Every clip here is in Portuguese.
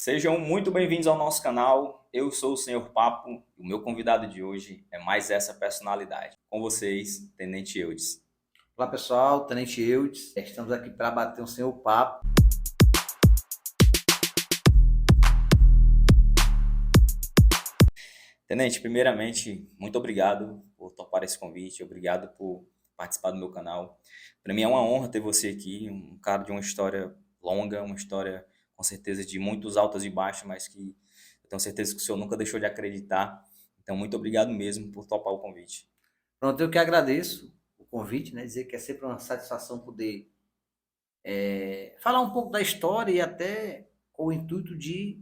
Sejam muito bem-vindos ao nosso canal. Eu sou o Senhor Papo e o meu convidado de hoje é mais essa personalidade. Com vocês, Tenente Eudes. Olá pessoal, Tenente Eudes, estamos aqui para bater um senhor papo. Tenente, primeiramente, muito obrigado por topar esse convite, obrigado por participar do meu canal. Para mim é uma honra ter você aqui, um cara de uma história longa, uma história com certeza de muitos altos e baixos, mas que eu tenho certeza que o senhor nunca deixou de acreditar. Então, muito obrigado mesmo por topar o convite. Pronto, eu que agradeço o convite, né? Dizer que é sempre uma satisfação poder falar um pouco da história e até com o intuito de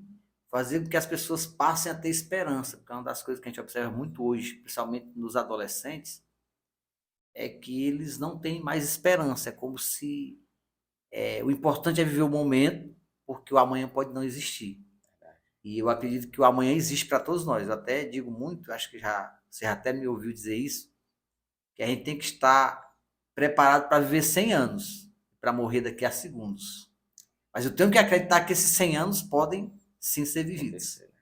fazer com que as pessoas passem a ter esperança, porque é uma das coisas que a gente observa muito hoje, principalmente nos adolescentes, é que eles não têm mais esperança. É como se o importante é viver o momento, porque o amanhã pode não existir. E eu acredito que o amanhã existe para todos nós. Eu até digo muito, acho que você já até me ouviu dizer isso, que a gente tem que estar preparado para viver 100 anos, para morrer daqui a segundos. Mas eu tenho que acreditar que esses 100 anos podem sim ser vividos. Acontecer.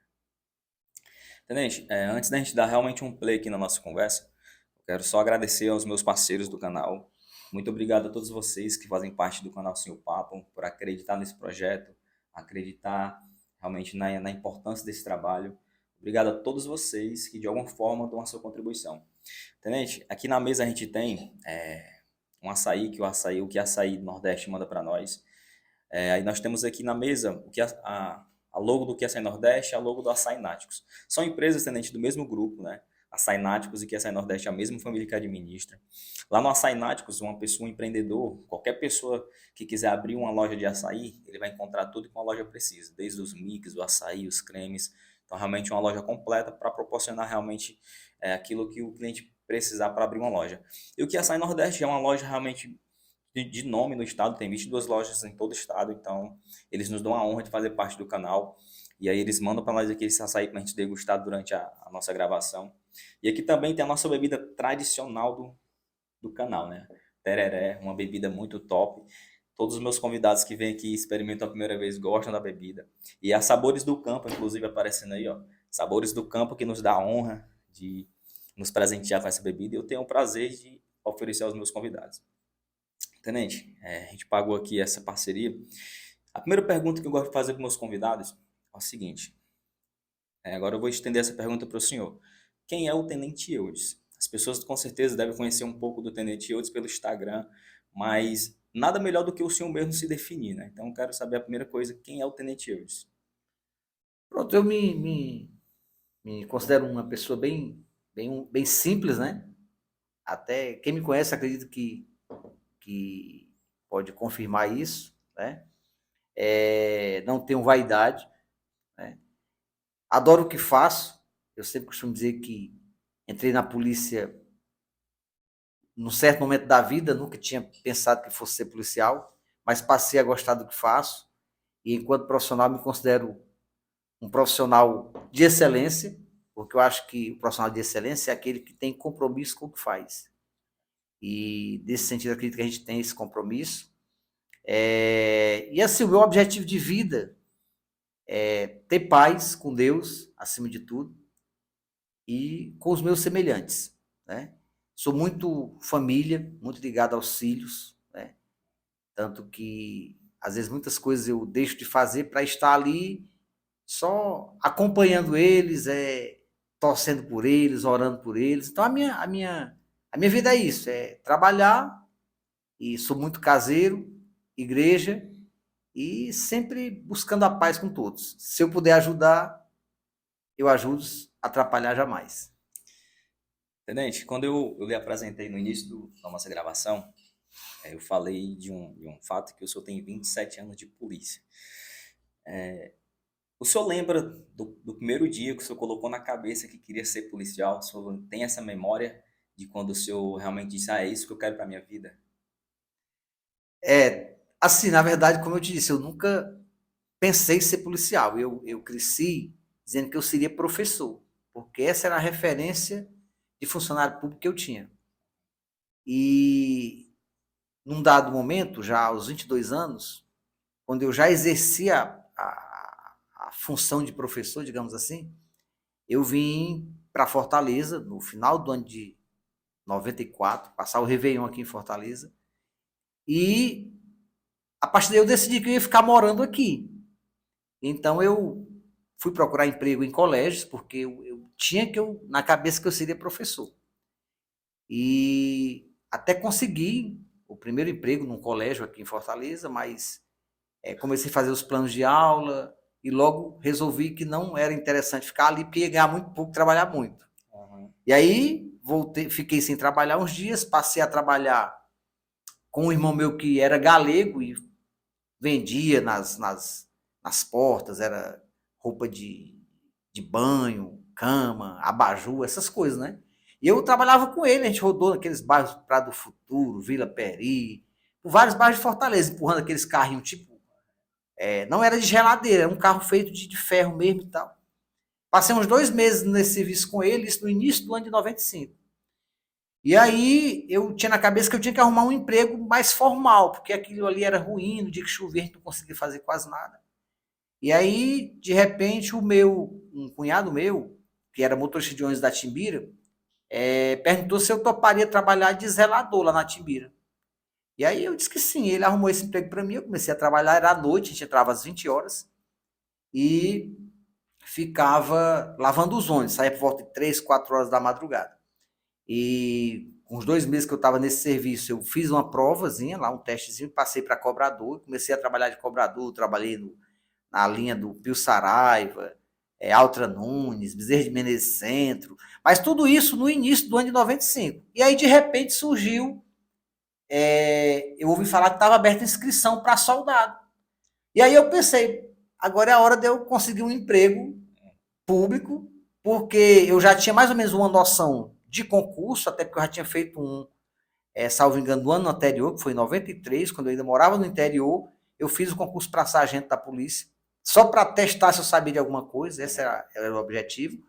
Tenente, antes da gente dar realmente um play aqui na nossa conversa, eu quero só agradecer aos meus parceiros do canal. Muito obrigado a todos vocês que fazem parte do canal Senhor Papo, por acreditar nesse projeto, acreditar realmente na importância desse trabalho. Obrigado a todos vocês que de alguma forma dão a sua contribuição. Tenente, aqui na mesa a gente tem um açaí, o que a açaí do Nordeste manda para nós. Aí nós temos aqui na mesa o que a logo do Açaí Nordeste e a logo do Açaí Náticos. São empresas, tenente, do mesmo grupo, né? Açaí Náticos e Açaí Nordeste é a mesma família que administra. Lá no Açaí Náticos, uma pessoa, um empreendedor, qualquer pessoa que quiser abrir uma loja de açaí, ele vai encontrar tudo que uma loja precisa, desde os mix, o açaí, os cremes. Então, realmente, uma loja completa para proporcionar realmente aquilo que o cliente precisar para abrir uma loja. E o que Açaí Nordeste é uma loja realmente de nome no estado, tem 22 lojas em todo o estado, então eles nos dão a honra de fazer parte do canal. E aí eles mandam para nós aqui esse açaí para a gente degustar durante a nossa gravação. E aqui também tem a nossa bebida tradicional do canal, né? Tereré, uma bebida muito top. Todos os meus convidados que vêm aqui e experimentam a primeira vez gostam da bebida. E a Sabores do Campo, inclusive, aparecendo aí, ó. Sabores do Campo que nos dá a honra de nos presentear com essa bebida. E eu tenho o prazer de oferecer aos meus convidados. Tenente, a gente pagou aqui essa parceria. A primeira pergunta que eu gosto de fazer para meus convidados é o seguinte. Agora eu vou estender essa pergunta para o senhor. Quem é o Tenente Eudes? As pessoas com certeza devem conhecer um pouco do Tenente Eudes pelo Instagram, mas nada melhor do que o senhor mesmo se definir, né? Então eu quero saber a primeira coisa, quem é o Tenente Eudes? Pronto, eu me considero uma pessoa bem simples, né? Até quem me conhece acredita que pode confirmar isso, né? Não tenho vaidade, né? Adoro o que faço. Eu sempre costumo dizer que entrei na polícia num certo momento da vida, nunca tinha pensado que fosse ser policial, mas passei a gostar do que faço e enquanto profissional me considero um profissional de excelência, porque eu acho que o profissional de excelência é aquele que tem compromisso com o que faz. E nesse sentido acredito que a gente tem esse compromisso. E assim, o meu objetivo de vida é ter paz com Deus, acima de tudo, e com os meus semelhantes, né? Sou muito família, muito ligado aos filhos, né? Tanto que às vezes muitas coisas eu deixo de fazer para estar ali só acompanhando eles, torcendo por eles, orando por eles. Então a minha vida é isso, é trabalhar e sou muito caseiro, igreja e sempre buscando a paz com todos. Se eu puder ajudar, eu ajudo, atrapalhar jamais. Tenente, quando eu lhe apresentei no início da nossa gravação, eu falei de um fato que o senhor tem 27 anos de polícia. O senhor lembra do primeiro dia que o senhor colocou na cabeça que queria ser policial? O senhor tem essa memória de quando o senhor realmente disse, é isso que eu quero para minha vida? Assim, na verdade, como eu te disse, eu nunca pensei em ser policial. Eu cresci dizendo que eu seria professor, porque essa era a referência de funcionário público que eu tinha. E num dado momento, já aos 22 anos, quando eu já exercia a função de professor, digamos assim, eu vim para Fortaleza no final do ano de 94, passar o Réveillon aqui em Fortaleza, e a partir daí eu decidi que eu ia ficar morando aqui. Então eu fui procurar emprego em colégios, porque eu tinha na cabeça que eu seria professor. E até consegui o primeiro emprego num colégio aqui em Fortaleza, mas comecei a fazer os planos de aula e logo resolvi que não era interessante ficar ali, porque ia ganhar muito pouco, trabalhar muito. Uhum. E aí fiquei sem trabalhar uns dias, passei a trabalhar com um irmão meu que era galego e vendia nas portas, era roupa de banho, cama, abajur, essas coisas, né? E eu trabalhava com ele, a gente rodou naqueles bairros Prado Futuro, Vila Peri, por vários bairros de Fortaleza, empurrando aqueles carrinhos, tipo, não era de geladeira, era um carro feito de ferro mesmo e tal. Passei uns 2 meses nesse serviço com ele, isso no início do ano de 95. E aí eu tinha na cabeça que eu tinha que arrumar um emprego mais formal, porque aquilo ali era ruim, no dia que chovia a gente não conseguia fazer quase nada. E aí, de repente, um cunhado meu, que era motorista de ônibus da Timbira, perguntou se eu toparia trabalhar de zelador lá na Timbira. E aí eu disse que sim, ele arrumou esse emprego para mim, eu comecei a trabalhar, era à noite, a gente entrava às 20 horas, e ficava lavando os ônibus, saía por volta de 3, 4 horas da madrugada. E com os 2 meses que eu estava nesse serviço, eu fiz uma provazinha lá, um testezinho, passei para cobrador, comecei a trabalhar de cobrador, trabalhei na linha do Pio Saraiva, Altra Nunes, Bezerra de Menezes Centro, mas tudo isso no início do ano de 95. E aí, de repente, surgiu, eu ouvi falar que estava aberta inscrição para soldado. E aí eu pensei, agora é a hora de eu conseguir um emprego público, porque eu já tinha mais ou menos uma noção de concurso, até porque eu já tinha feito salvo engano, no ano anterior, que foi em 93, quando eu ainda morava no interior, eu fiz o concurso para sargento da polícia, só para testar se eu sabia de alguma coisa, esse era o objetivo.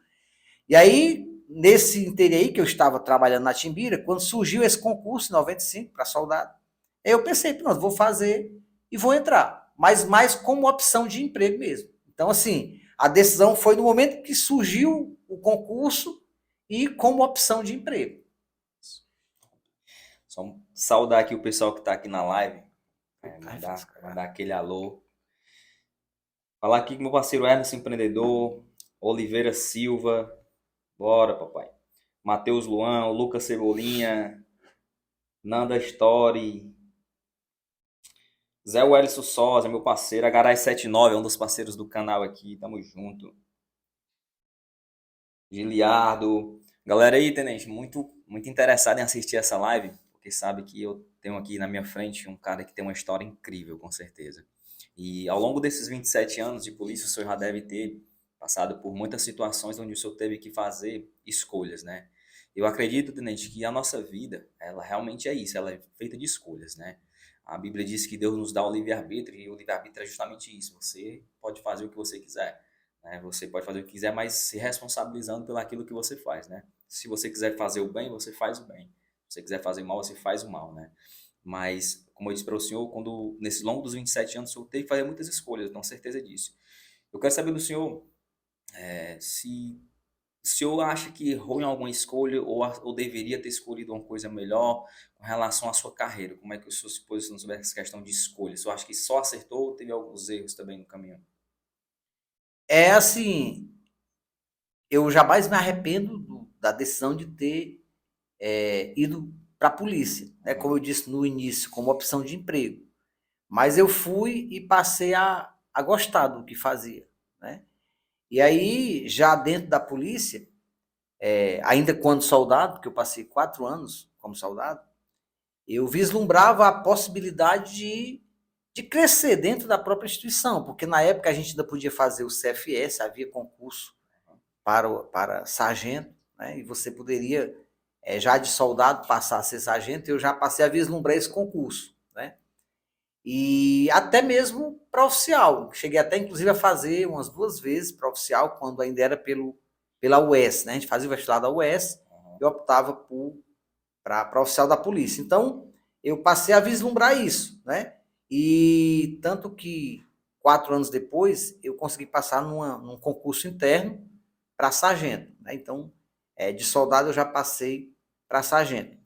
E aí, nesse interior aí, que eu estava trabalhando na Timbira, quando surgiu esse concurso, em 95, para soldado, aí eu pensei, pronto, vou fazer e vou entrar, mas mais como opção de emprego mesmo. Então, assim, a decisão foi no momento que surgiu o concurso e como opção de emprego. Só saudar aqui o pessoal que está aqui na live, mandar aquele alô. Falar aqui com meu parceiro Ernest Empreendedor, Oliveira Silva, bora papai. Matheus Luan, Lucas Cebolinha, Nanda Story, Zé Wellison Sosa, meu parceiro, Agarai79, é um dos parceiros do canal aqui, tamo junto. Giliardo, galera aí, tenente, muito interessado em assistir essa live, porque sabe que eu tenho aqui na minha frente um cara que tem uma história incrível, com certeza. E ao longo desses 27 anos de polícia, o senhor já deve ter passado por muitas situações onde o senhor teve que fazer escolhas, né? Eu acredito, tenente, que a nossa vida, ela realmente é isso, ela é feita de escolhas, né? A Bíblia diz que Deus nos dá o livre-arbítrio, e o livre-arbítrio é justamente isso, você pode fazer o que você quiser, né? Você pode fazer o que quiser, mas se responsabilizando pelo aquilo que você faz, né? Se você quiser fazer o bem, você faz o bem. Se você quiser fazer o mal, você faz o mal, né? Mas, como eu disse para o senhor, quando nesse longo dos 27 anos, o senhor teve que fazer muitas escolhas, tenho certeza disso. Eu quero saber do senhor se o senhor acha que errou em alguma escolha ou deveria ter escolhido uma coisa melhor com relação à sua carreira. Como é que o senhor se posiciona sobre essa questão de escolha? O senhor acha que só acertou ou teve alguns erros também no caminho? É assim, eu jamais me arrependo da decisão de ter ido para a polícia, né? Como eu disse no início, como opção de emprego. Mas eu fui e passei a gostar do que fazia, né? E aí, já dentro da polícia, ainda quando soldado, porque eu passei 4 anos como soldado, eu vislumbrava a possibilidade de crescer dentro da própria instituição, porque na época a gente ainda podia fazer o CFS, havia concurso para sargento, né? E você poderia, já de soldado, passar a ser sargento. Eu já passei a vislumbrar esse concurso, né? E até mesmo para oficial. Cheguei até, inclusive, a fazer umas 2 vezes para oficial, quando ainda era pela UES, né? A gente fazia o vestibular da UES e optava para oficial da polícia. Então, eu passei a vislumbrar isso, né? E tanto que 4 anos depois, eu consegui passar num concurso interno para sargento, né? Então, de soldado eu já passei para sargento.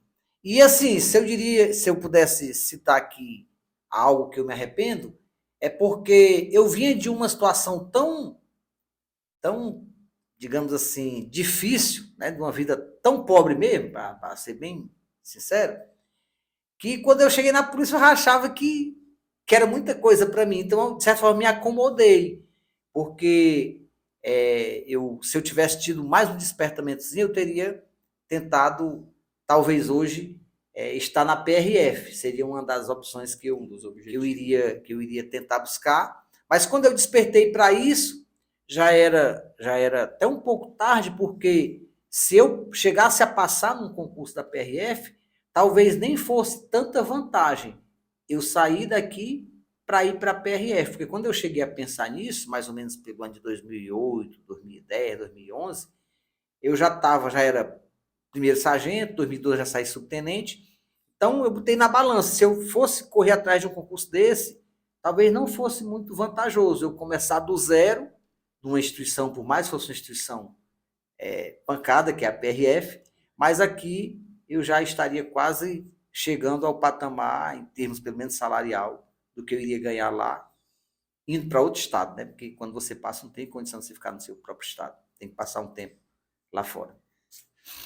E assim, se eu pudesse citar aqui algo que eu me arrependo, é porque eu vinha de uma situação tão, digamos assim, difícil, né? De uma vida tão pobre mesmo, para ser bem sincero, que quando eu cheguei na polícia eu já achava que era muita coisa para mim. Então, de certa forma, me acomodei, porque se eu tivesse tido mais um despertamentozinho, eu teria tentado, talvez hoje, estar na PRF. Seria uma das opções que eu iria tentar buscar. Mas quando eu despertei para isso, já era até um pouco tarde, porque se eu chegasse a passar num concurso da PRF, talvez nem fosse tanta vantagem eu sair daqui para ir para a PRF, porque quando eu cheguei a pensar nisso, mais ou menos pelo ano de 2008, 2010, 2011, eu já era primeiro sargento, 2012 já saí subtenente, então eu botei na balança, se eu fosse correr atrás de um concurso desse, talvez não fosse muito vantajoso eu começar do zero, numa instituição, por mais que fosse uma instituição pancada, que é a PRF, mas aqui eu já estaria quase chegando ao patamar, em termos pelo menos salarial, do que eu iria ganhar lá, indo para outro estado, né? Porque quando você passa, não tem condição de você ficar no seu próprio estado, tem que passar um tempo lá fora.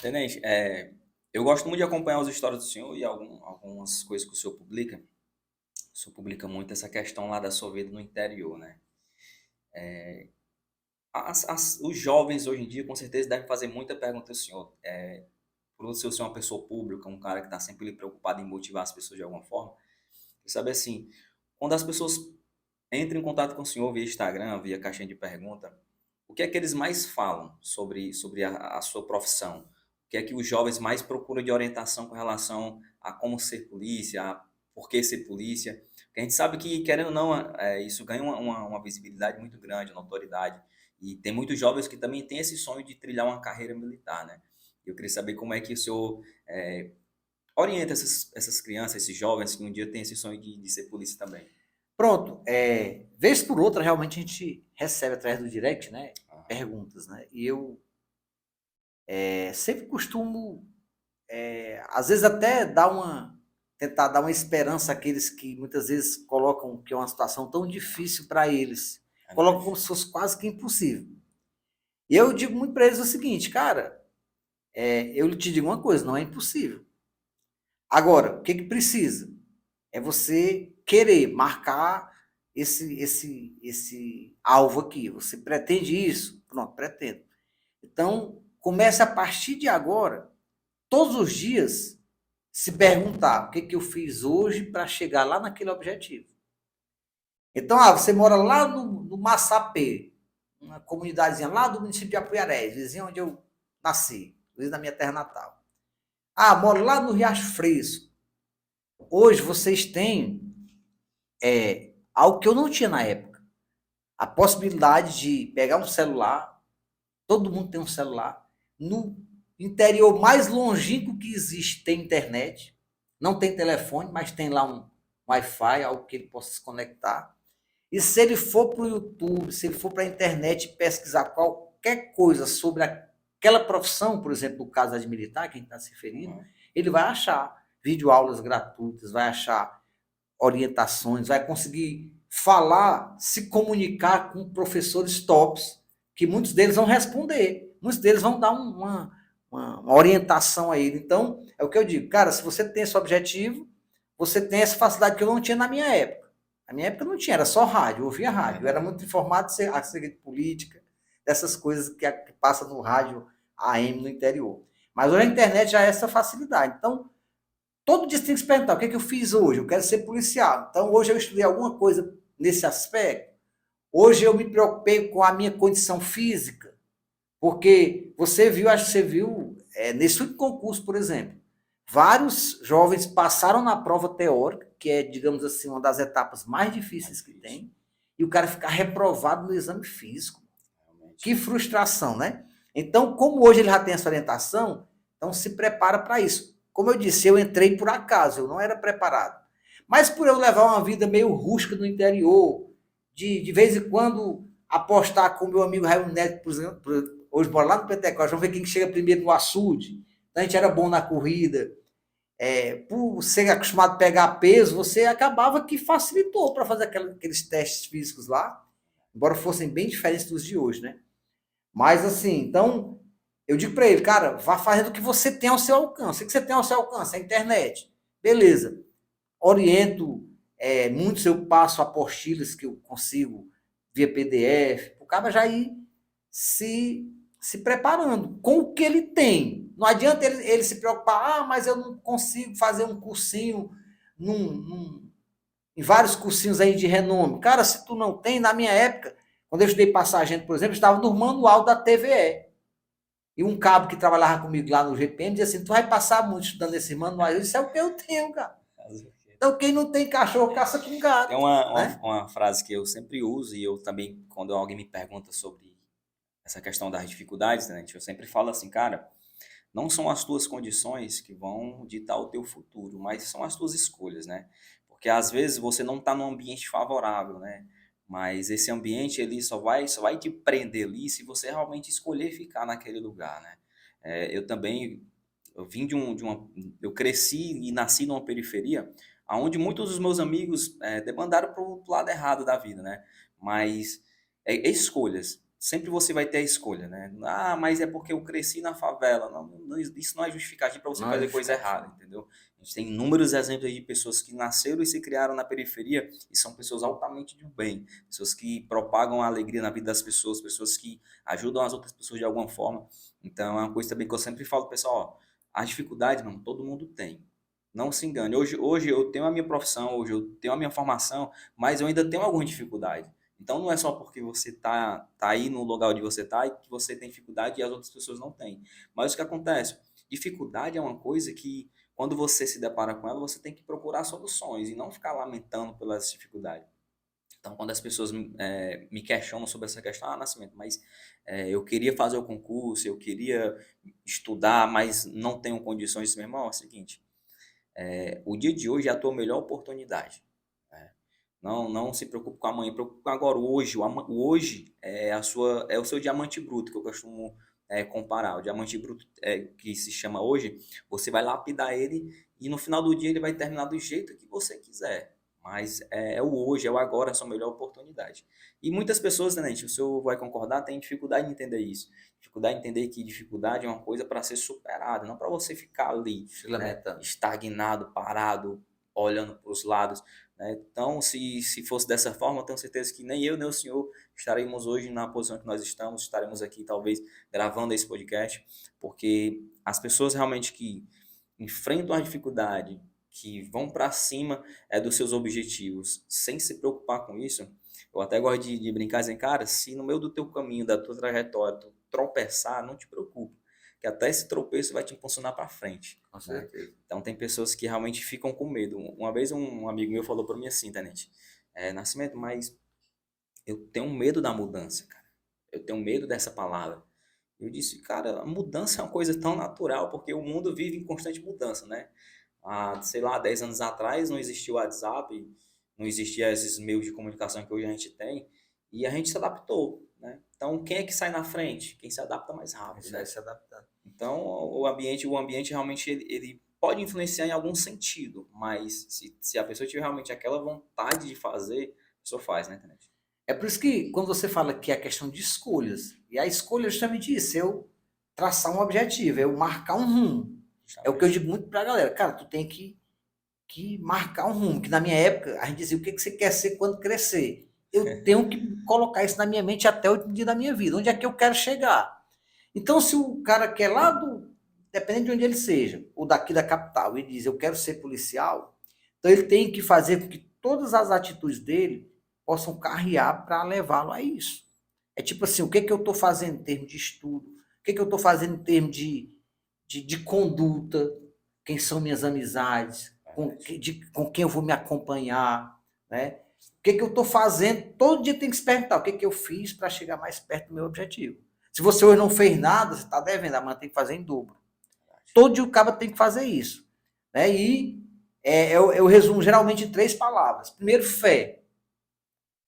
Tenente, eu gosto muito de acompanhar as histórias do senhor e algumas coisas que o senhor publica. O senhor publica muito essa questão lá da sua vida no interior, né? Os jovens hoje em dia, com certeza, devem fazer muita pergunta ao senhor. Por o senhor ser uma pessoa pública, um cara que está sempre preocupado em motivar as pessoas de alguma forma, você sabe assim, quando as pessoas entram em contato com o senhor via Instagram, via caixinha de pergunta, o que é que eles mais falam sobre a sua profissão? O que é que os jovens mais procuram de orientação com relação a como ser polícia, a por que ser polícia? Porque a gente sabe que, querendo ou não, isso ganha uma visibilidade muito grande, uma autoridade. E tem muitos jovens que também têm esse sonho de trilhar uma carreira militar, né? Eu queria saber como é que o senhor orienta essas crianças, esses jovens que um dia têm esse sonho de ser polícia também. Pronto, vez por outra, realmente a gente recebe através do direct, né, perguntas, né, e eu sempre costumo, às vezes até tentar dar uma esperança àqueles que muitas vezes colocam que é uma situação tão difícil para eles, colocam como se fosse quase que impossível. E eu digo muito para eles o seguinte, cara, eu te digo uma coisa, não é impossível. Agora, o que precisa? É você querer marcar esse alvo aqui. Você pretende isso? Pronto, pretendo. Então, comece a partir de agora, todos os dias, se perguntar o que eu fiz hoje para chegar lá naquele objetivo. Então, você mora lá no Massapê, uma comunidadezinha lá do município de Apuiarés, vizinho onde eu nasci, vizinho da minha terra natal. Moro lá no Riacho Fresco. Hoje vocês têm algo que eu não tinha na época. A possibilidade de pegar um celular, todo mundo tem um celular, no interior mais longínquo que existe tem internet, não tem telefone, mas tem lá um Wi-Fi, algo que ele possa se conectar. E se ele for para o YouTube, se ele for para a internet pesquisar qualquer coisa sobre aquela profissão, por exemplo, no caso de militar, que a gente está se referindo, ele vai achar videoaulas gratuitas, vai achar orientações, vai conseguir falar, se comunicar com professores tops, que muitos deles vão responder, muitos deles vão dar uma orientação a ele. Então, é o que eu digo, cara, se você tem esse objetivo, você tem essa facilidade que eu não tinha na minha época. Na minha época não tinha, era só rádio, eu ouvia rádio, eu era muito informado acerca de política, dessas coisas que passa no rádio AM no interior. Mas hoje a internet já é essa facilidade. Então, todo dia você tem que se perguntar, o que eu fiz hoje? Eu quero ser policial. Então, hoje eu estudei alguma coisa nesse aspecto. Hoje eu me preocupei com a minha condição física, porque você viu, acho que você viu, nesse último concurso, por exemplo, vários jovens passaram na prova teórica, que é, digamos assim, uma das etapas mais difíceis que tem, e o cara ficar reprovado no exame físico. Realmente. Que frustração, né? Então, como hoje ele já tem essa orientação, então se prepara para isso. Como eu disse, eu entrei por acaso, eu não era preparado. Mas por eu levar uma vida meio rústica no interior, de vez em quando apostar com o meu amigo Raimundo Neto, por exemplo, hoje mora lá no Pentecoste, vamos ver quem chega primeiro no açude. Então, a gente era bom na corrida. Por ser acostumado a pegar peso, você acabava que facilitou para fazer aqueles testes físicos lá, embora fossem bem diferentes dos de hoje, né? Mas assim, então, eu digo para ele, cara, vá fazendo o que você tem ao seu alcance. O que você tem ao seu alcance? A internet. Beleza. Oriento muitos, eu passo apostilas que eu consigo via PDF, o cara já ir se preparando com o que ele tem. Não adianta ele se preocupar, mas eu não consigo fazer um cursinho em vários cursinhos aí de renome. Cara, se tu não tem, na minha época, quando eu estudei passagem, por exemplo, estava no manual da TVE. E um cabo que trabalhava comigo lá no GPM dizia assim, tu vai passar muito estudando esse manual. Eu disse, é o que eu tenho, cara. Então, quem não tem cachorro, caça com gato. Tem uma frase que eu sempre uso, e eu também, quando alguém me pergunta sobre essa questão das dificuldades, né, eu sempre falo assim, cara, não são as tuas condições que vão ditar o teu futuro, mas são as tuas escolhas, né? Porque às vezes você não está num ambiente favorável, né? Mas esse ambiente ele só vai te prender ali se você realmente escolher ficar naquele lugar, né? Eu também eu vim eu cresci e nasci numa periferia, onde muitos dos meus amigos demandaram para o lado errado da vida, né? Mas escolhas. Sempre você vai ter a escolha, né? Ah, mas é porque eu cresci na favela. Não, isso não é justificativo para você Não é fazer coisa justificativo. errada, entendeu? A gente tem inúmeros exemplos aí de pessoas que nasceram e se criaram na periferia e são pessoas altamente do bem, pessoas que propagam a alegria na vida das pessoas, pessoas que ajudam as outras pessoas de alguma forma. Então é uma coisa também que eu sempre falo, pessoal, ó, a dificuldade, não, todo mundo tem. Não se engane. Hoje eu tenho a minha profissão, hoje eu tenho a minha formação, mas eu ainda tenho alguma dificuldade. Então não é só porque você tá aí no lugar onde você tá e que você tem dificuldade e as outras pessoas não têm. Mas o que acontece? Dificuldade é uma coisa que, quando você se depara com ela, você tem que procurar soluções e não ficar lamentando pelas dificuldades. Então, quando as pessoas me questionam sobre essa questão, Nascimento, mas eu queria fazer o concurso, eu queria estudar, mas não tenho condições, meu irmão, é o seguinte, o dia de hoje é a tua melhor oportunidade. Né? Não se preocupe com amanhã, preocupe com agora, hoje. O hoje é o seu diamante bruto, que eu costumo comparar. O diamante bruto que se chama hoje, você vai lapidar ele e no final do dia ele vai terminar do jeito que você quiser. Mas é o hoje, é o agora, é a sua melhor oportunidade. E muitas pessoas, né, gente, o senhor vai concordar, têm dificuldade de entender isso. Dificuldade de entender que dificuldade é uma coisa para ser superada, não para você ficar ali, né, estagnado, parado, olhando para os lados. Né? Então, se fosse dessa forma, eu tenho certeza que nem eu, nem o senhor estaremos hoje na posição que nós estamos, estaremos aqui talvez gravando esse podcast, porque as pessoas realmente que enfrentam a dificuldade, que vão para cima dos seus objetivos, sem se preocupar com isso, eu até gosto de brincar assim, cara, se no meio do teu caminho, da tua trajetória, tu tropeçar, não te preocupe, que até esse tropeço vai te impulsionar para frente. Com Né? certeza. Então tem pessoas que realmente ficam com medo. Uma vez um amigo meu falou para mim assim, Tenente, Nascimento, mas eu tenho medo da mudança, cara. Eu tenho medo dessa palavra. Eu disse, cara, a mudança é uma coisa tão natural, porque o mundo vive em constante mudança, né? Há, sei lá, 10 anos atrás não existia o WhatsApp, não existia esses meios de comunicação que hoje a gente tem, e a gente se adaptou, né? Então, quem é que sai na frente? Quem se adapta mais rápido, né? Se adaptando. Então, o ambiente realmente ele pode influenciar em algum sentido, mas se a pessoa tiver realmente aquela vontade de fazer, a pessoa faz, né, Tenente? É por isso que quando você fala que é a questão de escolhas, e a escolha é justamente isso, eu traçar um objetivo, eu marcar um rumo. É o que eu digo muito pra galera, cara, tu tem que marcar um rumo, que na minha época a gente dizia o que você quer ser quando crescer. Eu tenho que colocar isso na minha mente até o último dia da minha vida, onde é que eu quero chegar. Então, se o cara quer lá dependendo de onde ele seja, ou daqui da capital, ele diz, eu quero ser policial, então ele tem que fazer com que todas as atitudes dele possam carrear para levá-lo a isso. É tipo assim, o que eu estou fazendo em termos de estudo, o que eu estou fazendo em termos de conduta, quem são minhas amizades, com quem eu vou me acompanhar, né? O que eu estou fazendo, todo dia tem que se perguntar o que eu fiz para chegar mais perto do meu objetivo. Se você hoje não fez nada, você está devendo, amanhã tem que fazer em dobro. Todo dia o cara tem que fazer isso. Né? E eu resumo geralmente em 3 palavras. Primeiro, fé.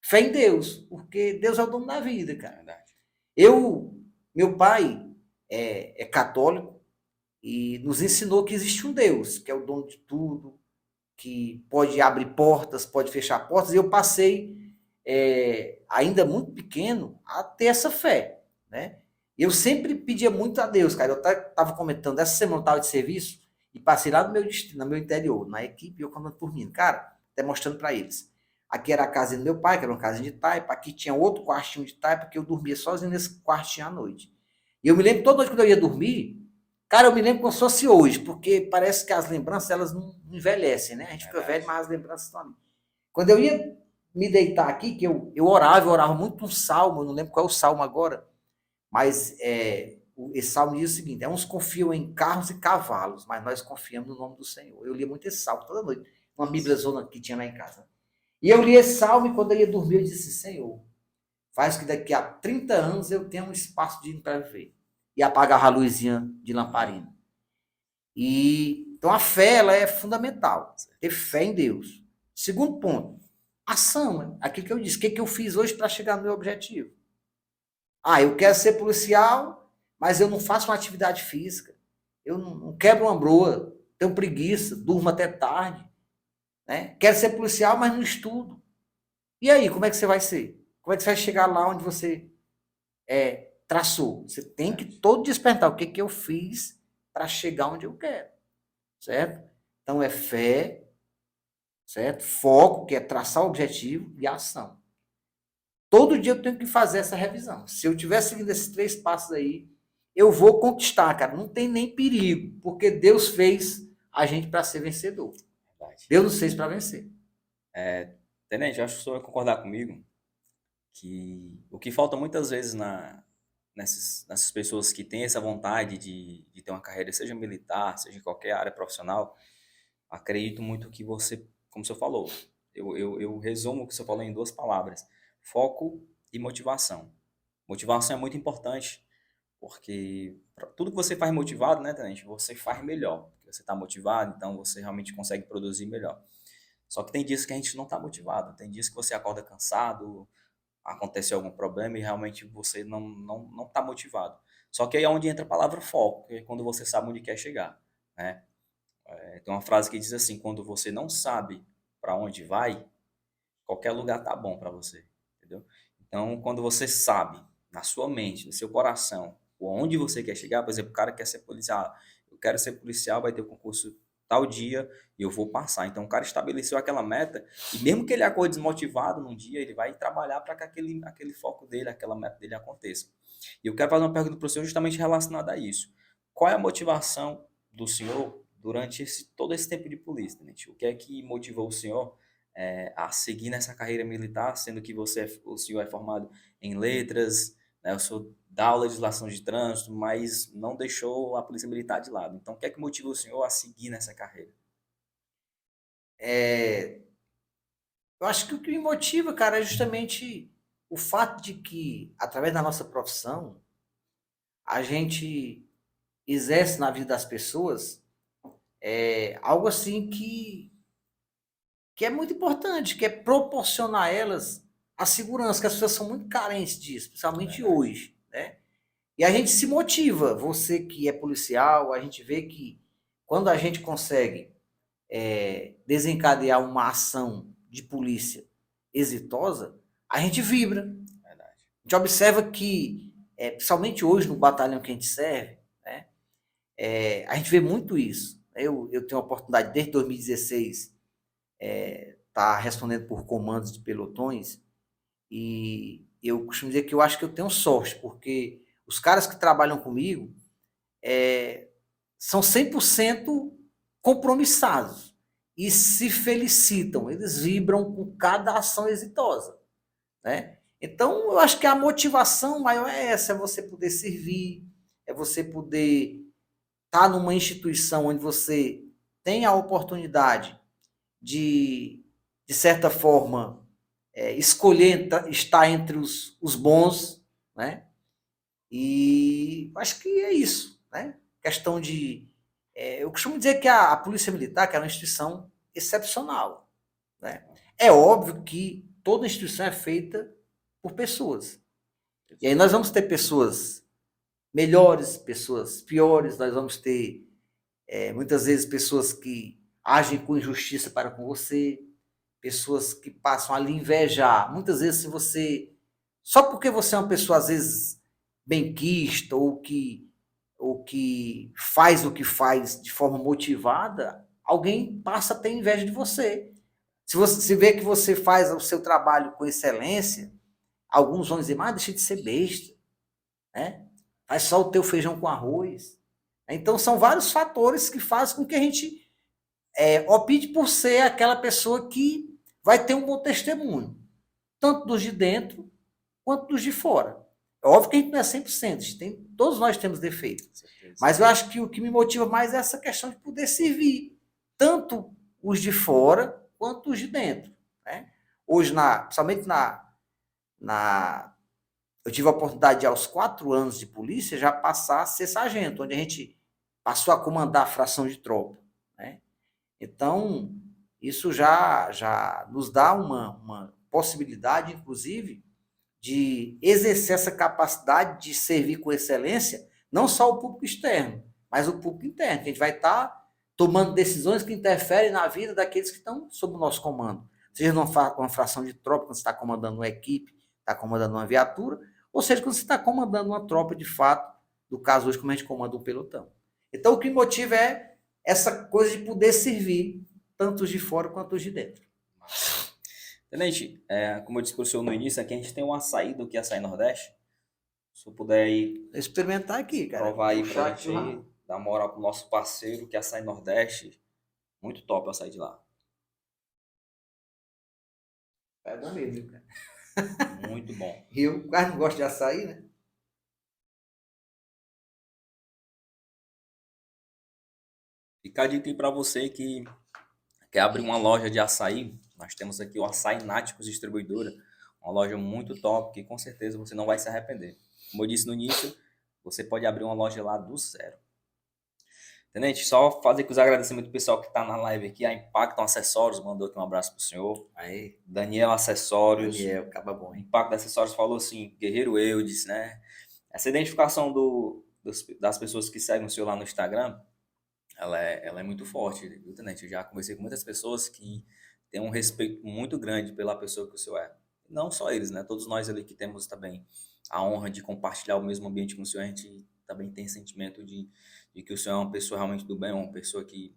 Fé em Deus, porque Deus é o dono da vida, cara. Verdade. Meu pai é católico e nos ensinou que existe um Deus, que é o dono de tudo, que pode abrir portas, pode fechar portas, e eu passei, ainda muito pequeno, a ter essa fé, né? Eu sempre pedia muito a Deus, cara. Eu estava comentando, essa semana eu estava de serviço e passei lá no meu destino, no meu interior, na equipe, e eu quando dormindo, cara, até mostrando para eles. Aqui era a casa do meu pai, que era uma casa de taipa, aqui tinha outro quartinho de taipa, que eu dormia sozinho nesse quartinho à noite. E eu me lembro toda noite quando eu ia dormir, cara, eu me lembro como se fosse hoje, porque parece que as lembranças, elas não envelhecem, né? A gente fica velho, mas as lembranças estão ali. Quando eu ia me deitar aqui, que eu orava muito um salmo, eu não lembro qual é o salmo agora, mas esse salmo diz o seguinte: uns confiam em carros e cavalos, mas nós confiamos no nome do Senhor. Eu lia muito esse salmo toda noite, uma Bíblia zona que tinha lá em casa. E eu li esse salmo e quando eu ia dormir, eu disse: Senhor, faz que daqui a 30 anos eu tenha um espaço digno para viver. E apagava a luzinha de lamparina. Então a fé ela é fundamental, ter fé em Deus. Segundo ponto, ação, aquilo que eu disse, o que eu fiz hoje para chegar no meu objetivo? Eu quero ser policial, mas eu não faço uma atividade física, eu não quebro uma broa, tenho preguiça, durmo até tarde, né? Quero ser policial, mas não estudo. E aí, como é que você vai ser? Como é que você vai chegar lá onde você traçou? Você tem que todo despertar o que eu fiz para chegar onde eu quero, certo? Então é fé, certo? Foco, que é traçar o objetivo, e ação. Todo dia eu tenho que fazer essa revisão. Se eu estiver seguindo esses 3 passos aí, eu vou conquistar, cara. Não tem nem perigo, porque Deus fez a gente para ser vencedor. Verdade. Deus nos fez para vencer. Tenente, eu acho que o senhor vai concordar comigo que o que falta muitas vezes nessas pessoas que têm essa vontade de ter uma carreira, seja militar, seja em qualquer área profissional, acredito muito que você, como o senhor falou, eu resumo o que o senhor falou em 2 palavras: foco e motivação. Motivação é muito importante, porque tudo que você faz motivado, né, Tenente, você faz melhor. Porque você está motivado, então você realmente consegue produzir melhor. Só que tem dias que a gente não está motivado, tem dias que você acorda cansado, aconteceu algum problema e realmente você não está motivado. Só que aí é onde entra a palavra foco, que é quando você sabe onde quer chegar, né? Tem uma frase que diz assim: quando você não sabe para onde vai, qualquer lugar tá bom para você, entendeu? Então, quando você sabe na sua mente, no seu coração, onde você quer chegar, por exemplo, o cara quer ser policial, eu quero ser policial, vai ter o concurso tal dia e eu vou passar. Então, o cara estabeleceu aquela meta e mesmo que ele acorde desmotivado num dia, ele vai trabalhar para que aquele foco dele, aquela meta dele aconteça. E eu quero fazer uma pergunta para o senhor justamente relacionada a isso. Qual é a motivação do senhor durante todo esse tempo de polícia, Tenente? O que é que motivou o senhor a seguir nessa carreira militar, sendo que o senhor é formado em letras, né, o senhor dá aula de legislação de trânsito, mas não deixou a polícia militar de lado. Então, o que é que motiva o senhor a seguir nessa carreira? Eu acho que o que me motiva, cara, é justamente o fato de que, através da nossa profissão, a gente exerce na vida das pessoas algo assim que é muito importante, que é proporcionar a elas a segurança, que as pessoas são muito carentes disso, principalmente hoje, né? E a gente se motiva, você que é policial, a gente vê que quando a gente consegue desencadear uma ação de polícia exitosa, a gente vibra. Verdade. A gente observa que, principalmente hoje no batalhão que a gente serve, né, a gente vê muito isso. Eu tenho a oportunidade, desde 2016, estar respondendo por comandos de pelotões, e eu costumo dizer que eu acho que eu tenho sorte, porque os caras que trabalham comigo são 100% compromissados e se felicitam, eles vibram com cada ação exitosa, né? Então, eu acho que a motivação maior é essa, é você poder servir, é você poder estar numa instituição onde você tem a oportunidade de certa forma, escolher estar entre os bons, né? E acho que é isso, né? Questão de... eu costumo dizer que a Polícia Militar que é uma instituição excepcional, né? É óbvio que toda instituição é feita por pessoas. E aí nós vamos ter pessoas melhores, pessoas piores, nós vamos ter muitas vezes pessoas que agem com injustiça para com você, pessoas que passam a lhe invejar. Muitas vezes, se você, só porque você é uma pessoa às vezes benquista ou que faz o que faz de forma motivada, alguém passa a ter inveja de você. Se você vê que você faz o seu trabalho com excelência, alguns vão dizer, mas deixa de ser besta, né? Faz só o teu feijão com arroz. Então, são vários fatores que fazem com que a gente opte por ser aquela pessoa que vai ter um bom testemunho, tanto dos de dentro quanto dos de fora. É óbvio que a gente não é 100%, todos nós temos defeitos. Mas eu acho que o que me motiva mais é essa questão de poder servir, tanto os de fora quanto os de dentro. Né? Hoje, principalmente eu tive a oportunidade de, aos 4 anos de polícia, já passar a ser sargento, onde a gente passou a comandar a fração de tropa. Né? Então, isso já nos dá uma possibilidade, inclusive, de exercer essa capacidade de servir com excelência, não só o público externo, mas o público interno, que a gente vai estar tomando decisões que interferem na vida daqueles que estão sob o nosso comando. Seja numa fração de tropa, quando você está comandando uma equipe, está comandando uma viatura, ou seja, quando você está comandando uma tropa de fato, no caso hoje, como a gente comanda um pelotão. Então, o que motiva é essa coisa de poder servir, tanto os de fora quanto os de dentro. Tenente, como eu disse para o senhor no início, aqui a gente tem um açaí do que Açaí Nordeste. Se eu puder aí experimentar aqui, cara. Provar aí pra gente dar moral pro nosso parceiro, que é Açaí Nordeste. Muito top o açaí de lá. É bom mesmo, cara. Muito bom. E eu quase não gosto de açaí, né? Fica a dica aí pra você que quer abrir uma loja de açaí. Nós temos aqui o Açaí Náticos Distribuidora. Uma loja muito top, que com certeza você não vai se arrepender. Como eu disse no início, você pode abrir uma loja lá do zero. Tenente, só fazer aqui os agradecimentos do pessoal que está na live aqui. A Impacto Acessórios mandou aqui um abraço pro senhor. Aí, Daniel Acessórios. Daniel, acaba bom, hein? Impacto Acessórios falou assim, Guerreiro Eudes, né? Essa identificação das pessoas que seguem o senhor lá no Instagram, ela é muito forte, viu, Tenente? Eu já conversei com muitas pessoas que têm um respeito muito grande pela pessoa que o senhor é. Não só eles, né? Todos nós ali que temos também a honra de compartilhar o mesmo ambiente com o senhor, a gente também tem sentimento de que o senhor é uma pessoa realmente do bem, uma pessoa que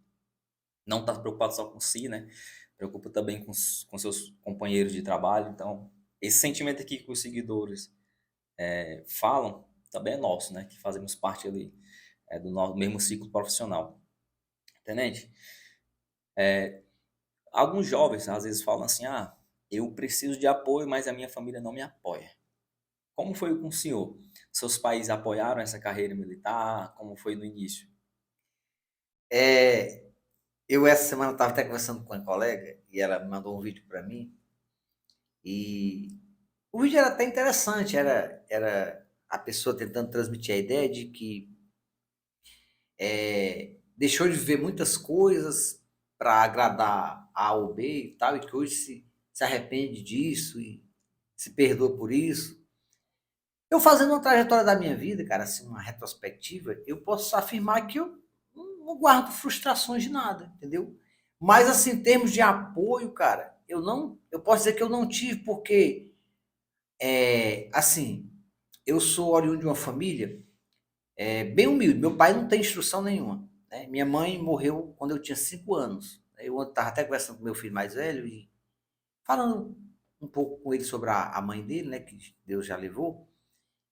não está preocupado só com si, né? Preocupa também com seus companheiros de trabalho. Então, esse sentimento aqui que os seguidores falam também é nosso, né? Que fazemos parte ali do nosso mesmo ciclo profissional. Tenente, alguns jovens às vezes falam assim, eu preciso de apoio, mas a minha família não me apoia. Como foi com o senhor? Seus pais apoiaram essa carreira militar? Como foi no início? Eu essa semana estava até conversando com uma colega e ela mandou um vídeo para mim e o vídeo era até interessante, era a pessoa tentando transmitir a ideia de que deixou de viver muitas coisas para agradar A ou B e tal, e que hoje se arrepende disso e se perdoa por isso. Eu fazendo uma trajetória da minha vida, cara, assim, uma retrospectiva, eu posso afirmar que eu não guardo frustrações de nada, entendeu? Mas, assim, em termos de apoio, cara, eu posso dizer que eu não tive, porque, assim, eu sou oriundo de uma família bem humilde. Meu pai não tem instrução nenhuma, né? Minha mãe morreu quando eu tinha 5 anos. Eu estava até conversando com meu filho mais velho e falando um pouco com ele sobre a mãe dele, né, que Deus já levou.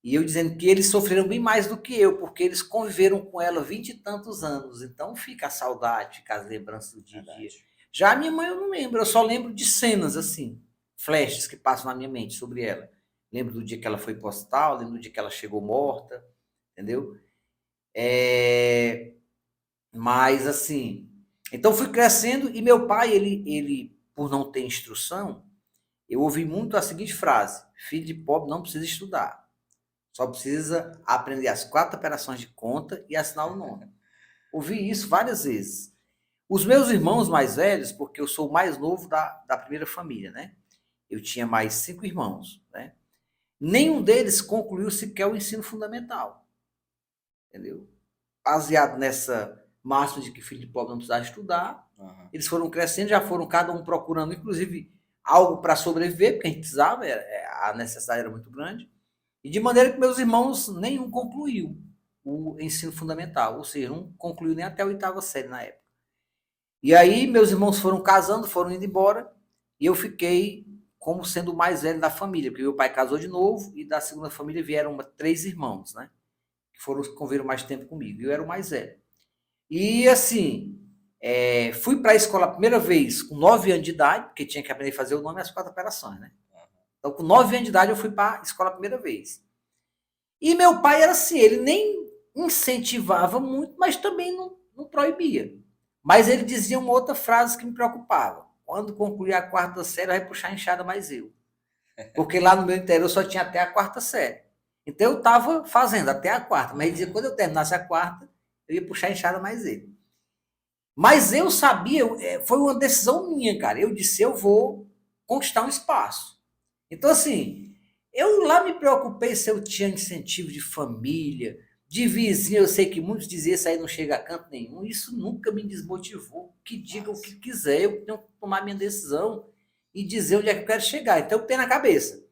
E eu dizendo que eles sofreram bem mais do que eu, porque eles conviveram com ela 20 e tantos anos. Então fica a saudade, fica as lembranças do dia a dia. Já a minha mãe eu não lembro, eu só lembro de cenas assim, flashes que passam na minha mente sobre ela. Lembro do dia que ela foi postal, lembro do dia que ela chegou morta, entendeu? Mas assim, então fui crescendo e meu pai, ele por não ter instrução, eu ouvi muito a seguinte frase: filho de pobre não precisa estudar. Só precisa aprender as 4 operações de conta e assinar o nome. Ouvi isso várias vezes. Os meus irmãos mais velhos, porque eu sou o mais novo da primeira família, né? eu tinha mais 5 irmãos, né? Nenhum deles concluiu sequer o ensino fundamental, entendeu? Baseado nessa máxima de que filho de pobre não precisava estudar, eles foram crescendo, já foram cada um procurando, inclusive, algo para sobreviver, porque a gente precisava, a necessidade era muito grande, e de maneira que meus irmãos, nenhum concluiu o ensino fundamental, ou seja, não concluiu nem até a 8ª série na época. E aí meus irmãos foram casando, foram indo embora, e eu fiquei como sendo o mais velho da família, porque meu pai casou de novo, e da segunda família vieram 3 irmãos, né? Que foram que conviveram mais tempo comigo, e eu era o mais velho. E assim, fui para a escola a primeira vez com 9 anos de idade, porque tinha que aprender a fazer o nome e as 4 operações, né? Então, com 9 anos de idade, eu fui para a escola a primeira vez. E meu pai era assim, ele nem incentivava muito, mas também não proibia. Mas ele dizia uma outra frase que me preocupava. Quando concluir a 4ª série, vai puxar a enxada mais eu. Porque lá no meu interior só tinha até a 4ª série. Então eu estava fazendo até a 4ª, mas ele dizia que quando eu terminasse a 4ª, eu ia puxar a enxada mais ele. Mas eu sabia, foi uma decisão minha, cara. Eu disse, eu vou conquistar um espaço. Então, assim, eu lá me preocupei se eu tinha incentivo de família, de vizinho. Eu sei que muitos diziam isso aí não chega a canto nenhum. Isso nunca me desmotivou. Que diga o que quiser, eu tenho que tomar minha decisão e dizer onde é que eu quero chegar. Então, eu tenho na cabeça.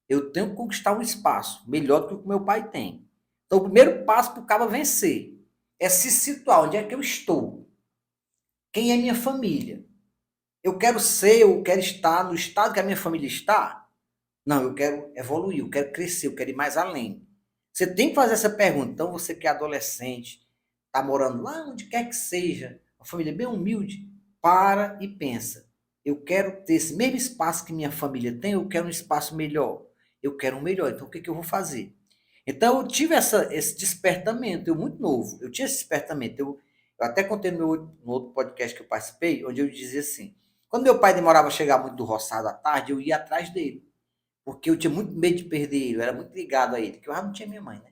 Eu tenho que conquistar um espaço melhor do que o que meu pai tem. Então, o primeiro passo para o cara vencer é se situar onde é que eu estou. Quem é minha família? Eu quero estar no estado que a minha família está? Não, eu quero evoluir, eu quero crescer, eu quero ir mais além. Você tem que fazer essa pergunta. Então, você que é adolescente, está morando lá onde quer que seja, uma família bem humilde, para e pensa. Eu quero ter esse mesmo espaço que minha família tem, eu quero um espaço melhor. Eu quero um melhor, então o que eu vou fazer? Então, eu tive esse despertamento, eu muito novo, eu tinha esse despertamento. Eu até contei no outro podcast que eu participei, onde eu dizia assim, quando meu pai demorava a chegar muito do roçado à tarde, eu ia atrás dele, porque eu tinha muito medo de perder ele, eu era muito ligado a ele, porque eu já não tinha minha mãe, né?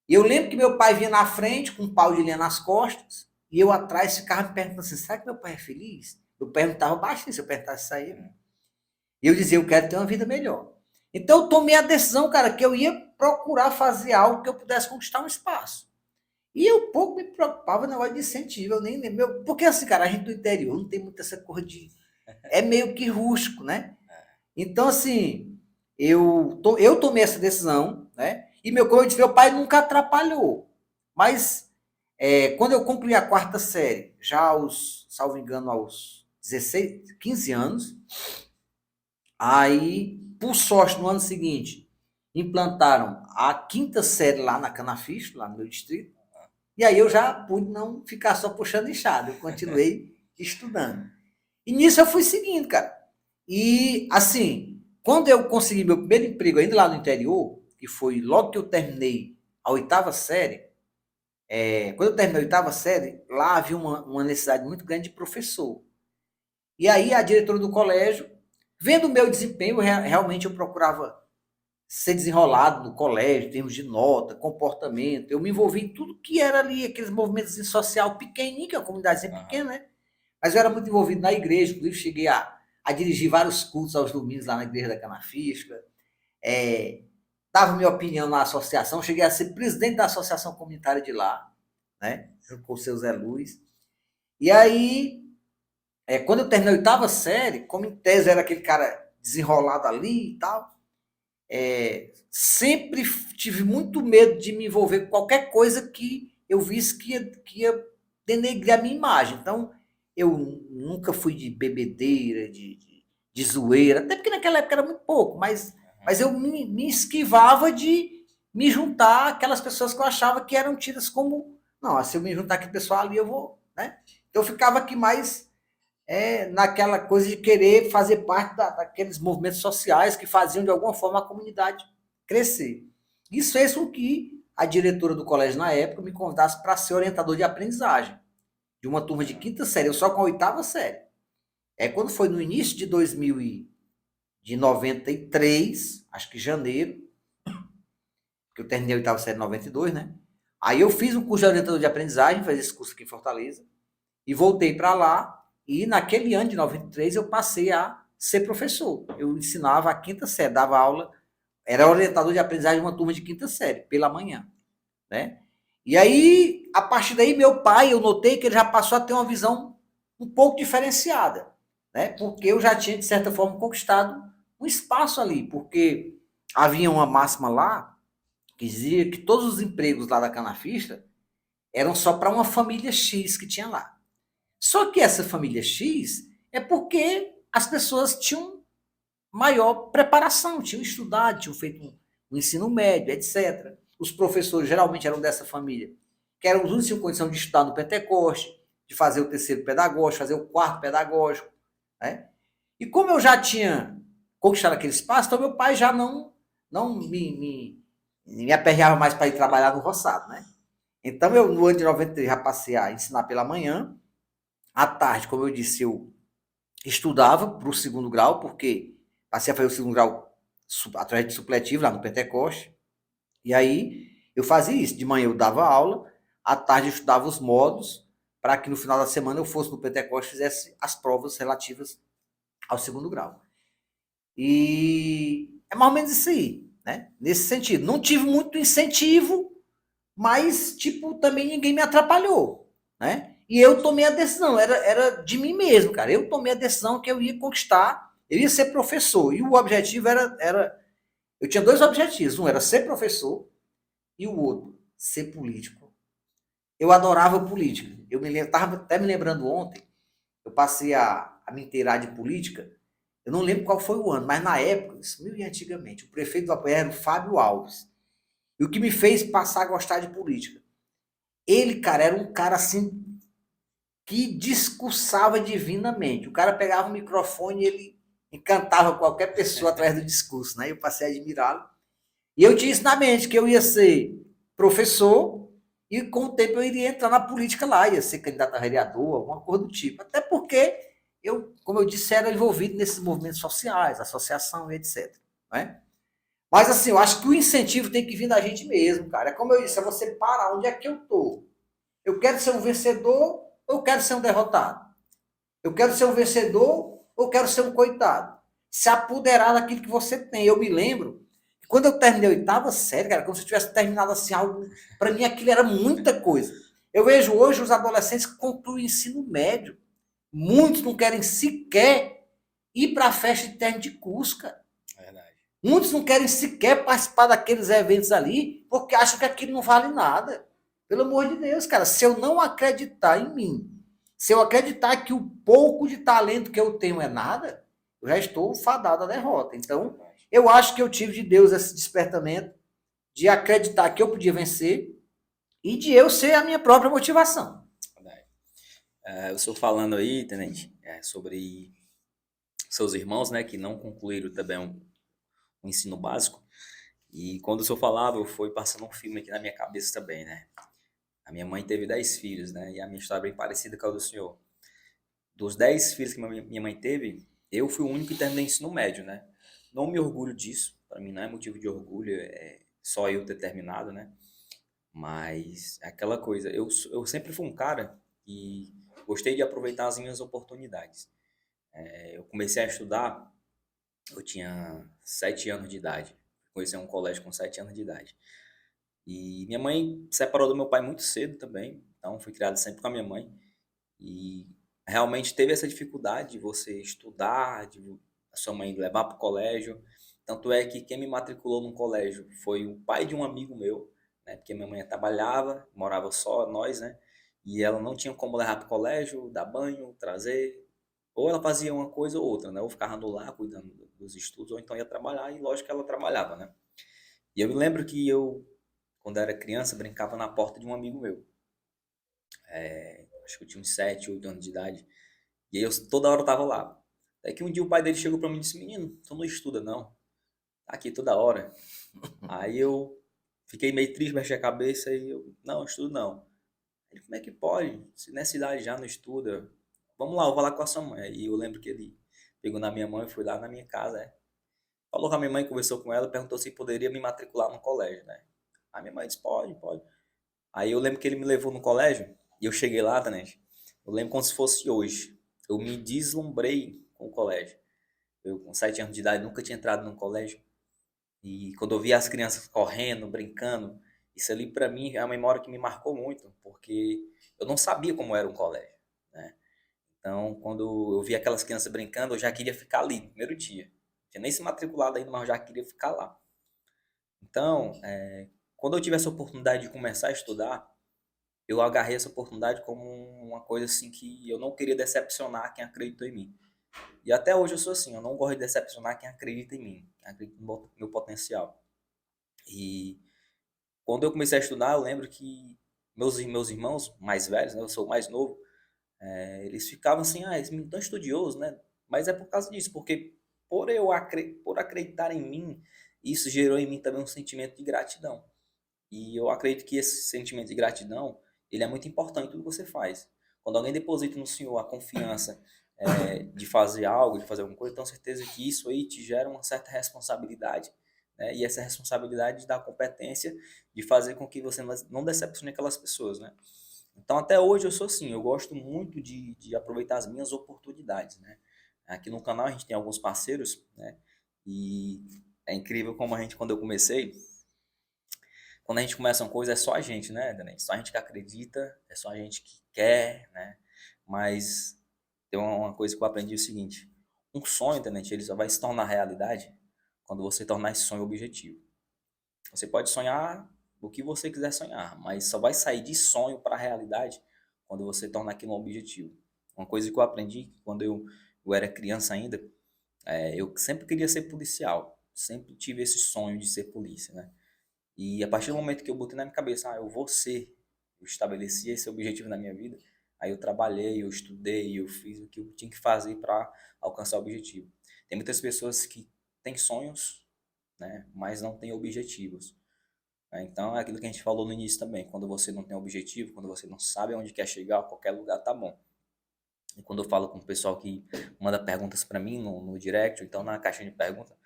E eu lembro que meu pai vinha na frente, com um pau de lenha nas costas, e eu atrás ficava me perguntando assim, será que meu pai é feliz? Eu perguntava baixinho, se eu perguntasse isso aí. E eu dizia, eu quero ter uma vida melhor. Então eu tomei a decisão, cara, que eu ia procurar fazer algo que eu pudesse conquistar um espaço. E eu pouco me preocupava no negócio de incentivo, eu nem lembro. Porque assim, cara, a gente do interior não tem muita essa coisa de... É meio que rústico, né? Então, assim, eu tomei essa decisão, né? E como eu disse, meu pai nunca atrapalhou. Mas quando eu concluí a 4ª série, já aos, salvo engano, aos 16, 15 anos, aí, por sorte, no ano seguinte, implantaram a 5ª série lá na Canafisto, lá no meu distrito. E aí eu já pude não ficar só puxando enxada, eu continuei estudando. E nisso eu fui seguindo, cara. E, assim, quando eu consegui meu primeiro emprego ainda lá no interior, que foi logo que eu terminei a 8ª série, quando eu terminei a 8ª série, lá havia uma necessidade muito grande de professor. E aí a diretora do colégio, vendo o meu desempenho, realmente eu procurava ser desenrolado no colégio, em termos de nota, comportamento. Eu me envolvi em tudo que era ali, aqueles movimentos social pequenininho, que é uma comunidade pequena, né? Mas eu era muito envolvido na igreja, inclusive cheguei a dirigir vários cultos aos domingos lá na igreja da Canafisca. Dava minha opinião na associação, cheguei a ser presidente da associação comunitária de lá, né? Com o seu Zé Luiz. E aí, quando eu terminei a 8ª série, como em tese era aquele cara desenrolado ali e tal, sempre tive muito medo de me envolver com qualquer coisa que eu visse que ia denegrir a minha imagem. Então, eu nunca fui de bebedeira, de zoeira, até porque naquela época era muito pouco, mas eu me esquivava de me juntar àquelas pessoas que eu achava que eram tidas como, não, se eu me juntar com o pessoal ali, eu vou, né? Então, eu ficava aqui mais naquela coisa de querer fazer parte daqueles movimentos sociais que faziam, de alguma forma, a comunidade crescer. Isso fez com que a diretora do colégio, na época, me convidasse para ser orientador de aprendizagem de uma turma de 5ª série, eu só com a 8ª série. Quando foi no início de 93, acho que janeiro, que eu terminei a 8ª série em 92, né? Aí eu fiz um curso de orientador de aprendizagem, fiz esse curso aqui em Fortaleza, e voltei para lá, e naquele ano de 93 eu passei a ser professor. Eu ensinava a quinta série, dava aula, era orientador de aprendizagem de uma turma de quinta série, pela manhã, né? E aí, a partir daí, meu pai, eu notei que ele já passou a ter uma visão um pouco diferenciada, né? Porque eu já tinha, de certa forma, conquistado um espaço ali, porque havia uma máxima lá que dizia que todos os empregos lá da Canafista eram só para uma família X que tinha lá. Só que essa família X é porque as pessoas tinham maior preparação, tinham estudado, tinham feito um ensino médio, etc. Os professores geralmente eram dessa família, que eram os únicos que tinham condição de estudar no Pentecoste, de fazer o terceiro pedagógico, fazer o quarto pedagógico, né? E como eu já tinha conquistado aquele espaço, então meu pai já não me aperreava mais para ir trabalhar no roçado, né? Então eu, no ano de 93, já passei a ensinar pela manhã. À tarde, como eu disse, eu estudava para o segundo grau, porque passei a fazer o segundo grau através de supletivo lá no Pentecoste. E aí eu fazia isso. De manhã eu dava aula, à tarde eu estudava os módulos, para que no final da semana eu fosse no Pentecoste e fizesse as provas relativas ao segundo grau. E é mais ou menos isso aí, né? Nesse sentido. Não tive muito incentivo, mas, tipo, também ninguém me atrapalhou, né? E eu tomei a decisão, era de mim mesmo, cara. Eu tomei a decisão que eu ia conquistar, eu ia ser professor. E o objetivo era eu tinha dois objetivos. Um era ser professor e o outro, ser político. Eu adorava política. Eu estava até me lembrando ontem, eu passei a me inteirar de política. Eu não lembro qual foi o ano, mas na época, isso meio antigamente, o prefeito do Apoiar era o Fábio Alves. E o que me fez passar a gostar de política? Ele, cara, era um cara assim que discursava divinamente. O cara pegava o microfone e ele encantava qualquer pessoa através do discurso, né? Eu passei a admirá-lo. E eu tinha isso na mente, que eu ia ser professor e com o tempo eu iria entrar na política lá, ia ser candidato a vereador, alguma coisa do tipo. Até porque eu, como eu disse, era envolvido nesses movimentos sociais, associação e etc. Né? Mas assim, eu acho que o incentivo tem que vir da gente mesmo, cara. É como eu disse, é você parar onde é que eu tô. Eu quero ser um vencedor ou eu quero ser um derrotado? Eu quero ser um vencedor ou eu quero ser um coitado? Se apoderar daquilo que você tem. Eu me lembro que quando eu terminei a oitava série, cara, como se eu tivesse terminado assim algo. Para mim aquilo era muita coisa. Eu vejo hoje os adolescentes que concluem o ensino médio. Muitos não querem sequer ir para a festa de término de curso, cara. Verdade. Muitos não querem sequer participar daqueles eventos ali, porque acham que aquilo não vale nada. Pelo amor de Deus, cara, se eu não acreditar em mim, se eu acreditar que o pouco de talento que eu tenho é nada, eu já estou fadado à derrota. Então, eu acho que eu tive de Deus esse despertamento de acreditar que eu podia vencer e de eu ser a minha própria motivação. Verdade. O senhor falando aí, tenente, sobre seus irmãos, né, que não concluíram também um ensino básico. E quando o senhor falava, foi passando um filme aqui na minha cabeça também, né? A minha mãe teve 10 filhos, né? E a minha história é bem parecida com a do senhor. Dos 10 filhos que minha mãe teve, eu fui o único que terminei ensino médio, né? Não me orgulho disso, para mim não é motivo de orgulho, é só eu ter terminado, né? Mas é aquela coisa, eu sempre fui um cara que gostei de aproveitar as minhas oportunidades. Eu comecei a estudar, eu tinha 7 anos de idade. Comecei um colégio com 7 anos de idade. E minha mãe separou do meu pai muito cedo também, então fui criado sempre com a minha mãe. E realmente teve essa dificuldade de você estudar, de a sua mãe levar para o colégio. Tanto é que quem me matriculou num colégio foi o pai de um amigo meu, né? Porque minha mãe trabalhava, morava só nós, né? E ela não tinha como levar para o colégio, dar banho, trazer. Ou ela fazia uma coisa ou outra, né? Ou ficava no lar cuidando dos estudos, ou então ia trabalhar, e lógico que ela trabalhava, né? E eu me lembro que eu, quando era criança, brincava na porta de um amigo meu. Acho que eu tinha uns 7, 8 anos de idade. E aí eu toda hora eu tava lá. Até que um dia o pai dele chegou pra mim e disse: Menino, tu não estuda não? Tá aqui toda hora. Aí eu fiquei meio triste, baixei a cabeça e eu: Não, estudo não. Ele: Como é que pode? Se nessa idade já não estuda. Vamos lá, eu vou lá com a sua mãe. Aí eu lembro que ele pegou na minha mão e foi lá na minha casa. Falou com a minha mãe, conversou com ela, perguntou se poderia me matricular no colégio, né? A minha mãe disse: Pode, pode. Aí eu lembro que ele me levou no colégio e eu cheguei lá, né? Eu lembro como se fosse hoje. Eu me deslumbrei com o colégio. Eu com 7 anos de idade nunca tinha entrado num colégio. E quando eu via as crianças correndo, brincando, isso ali para mim é uma memória que me marcou muito, porque eu não sabia como era um colégio, né? Então, quando eu via aquelas crianças brincando, eu já queria ficar ali no primeiro dia. Não tinha nem se matriculado ainda, mas eu já queria ficar lá. Então, quando eu tive essa oportunidade de começar a estudar, eu agarrei essa oportunidade como uma coisa assim que eu não queria decepcionar quem acreditou em mim. E até hoje eu sou assim, eu não gosto de decepcionar quem acredita em mim, quem acredita no meu potencial. E quando eu comecei a estudar, eu lembro que meus irmãos mais velhos, né, eu sou o mais novo, eles ficavam assim, esse menino tão estudioso, né? Mas é por causa disso, porque por acreditar em mim, isso gerou em mim também um sentimento de gratidão. E eu acredito que esse sentimento de gratidão, ele é muito importante em tudo que você faz. Quando alguém deposita no senhor a confiança de fazer algo, de fazer alguma coisa, eu tenho certeza que isso aí te gera uma certa responsabilidade, né? E essa responsabilidade dá a competência de fazer com que você não decepcione aquelas pessoas, né? Então, até hoje eu sou assim, eu gosto muito de aproveitar as minhas oportunidades, né? Aqui no canal a gente tem alguns parceiros, né? E é incrível como a gente, quando eu comecei, quando a gente começa uma coisa, é só a gente, né, Dani? Só a gente que acredita, é só a gente que quer, né? Mas tem uma coisa que eu aprendi o seguinte: um sonho, Tenente, ele só vai se tornar realidade quando você tornar esse sonho objetivo. Você pode sonhar o que você quiser sonhar, mas só vai sair de sonho para a realidade quando você tornar aquilo um objetivo. Uma coisa que eu aprendi quando eu era criança ainda, eu sempre queria ser policial, sempre tive esse sonho de ser polícia, né? E a partir do momento que eu botei na minha cabeça, eu vou ser, eu estabeleci esse objetivo na minha vida, aí eu trabalhei, eu estudei, eu fiz o que eu tinha que fazer para alcançar o objetivo. Tem muitas pessoas que têm sonhos, né, mas não têm objetivos, né? Então é aquilo que a gente falou no início também, quando você não tem objetivo, quando você não sabe onde quer chegar, qualquer lugar tá bom. E quando eu falo com o pessoal que manda perguntas para mim no direct, ou então na caixinha de perguntas,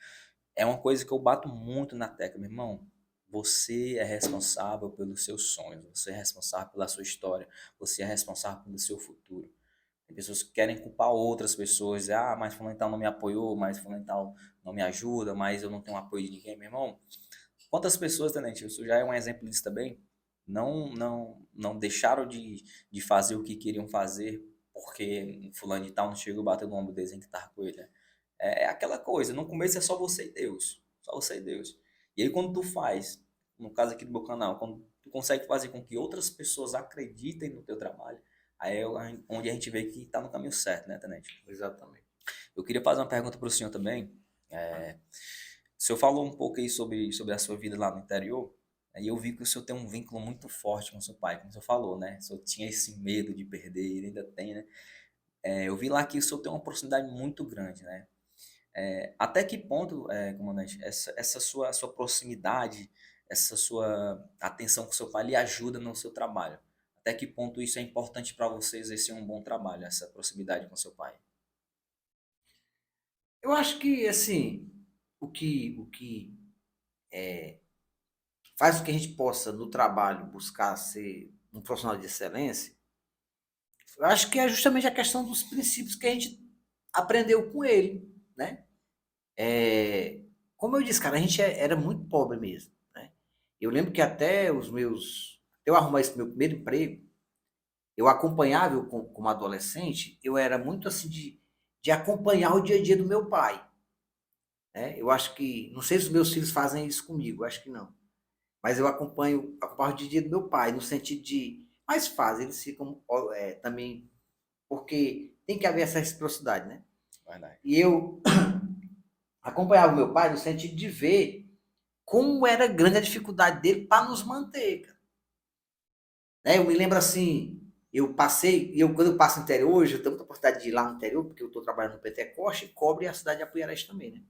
é uma coisa que eu bato muito na tecla, meu irmão. Você é responsável pelos seus sonhos, você é responsável pela sua história, você é responsável pelo seu futuro. Tem pessoas que querem culpar outras pessoas, mas fulano tal não me apoiou, mas fulano tal não me ajuda, mas eu não tenho apoio de ninguém, meu irmão. Quantas pessoas, Tenente, isso já é um exemplo disso também, não deixaram de fazer o que queriam fazer porque fulano de tal não chegou batendo no ombro deles em que estava com ele, né? É aquela coisa, no começo é só você e Deus, só você e Deus. E aí quando tu faz, no caso aqui do meu canal, quando tu consegue fazer com que outras pessoas acreditem no teu trabalho, aí é onde a gente vê que está no caminho certo, né, Tenente? Exatamente. Eu queria fazer uma pergunta para o senhor também. O senhor falou um pouco aí sobre a sua vida lá no interior, aí eu vi que o senhor tem um vínculo muito forte com o seu pai, como o senhor falou, né? O senhor tinha esse medo de perder, ele ainda tem, né? Eu vi lá que o senhor tem uma proximidade muito grande, né? Até que ponto, comandante, essa sua proximidade, essa sua atenção com o seu pai lhe ajuda no seu trabalho? Até que ponto isso é importante para você exercer um bom trabalho, essa proximidade com seu pai? Eu acho que, assim, o que faz com que a gente possa, no trabalho, buscar ser um profissional de excelência, eu acho que é justamente a questão dos princípios que a gente aprendeu com ele, né? Como eu disse, cara, a gente era muito pobre mesmo, né? Eu lembro que até eu arrumar esse meu primeiro emprego, eu acompanhava, como adolescente, eu era muito assim de acompanhar o dia a dia do meu pai, né? Eu acho que, não sei se os meus filhos fazem isso comigo, acho que não. Mas eu acompanho o dia a dia do meu pai, no sentido de, mas fazem, eles ficam também, porque tem que haver essa reciprocidade, né? Verdade. E eu acompanhava o meu pai no sentido de ver como era grande a dificuldade dele para nos manter, cara. Né? Eu me lembro assim, quando eu passo no interior hoje, eu tenho muita oportunidade de ir lá no interior, porque eu estou trabalhando no Pentecoste e cobre a cidade de Apuiarés também, né?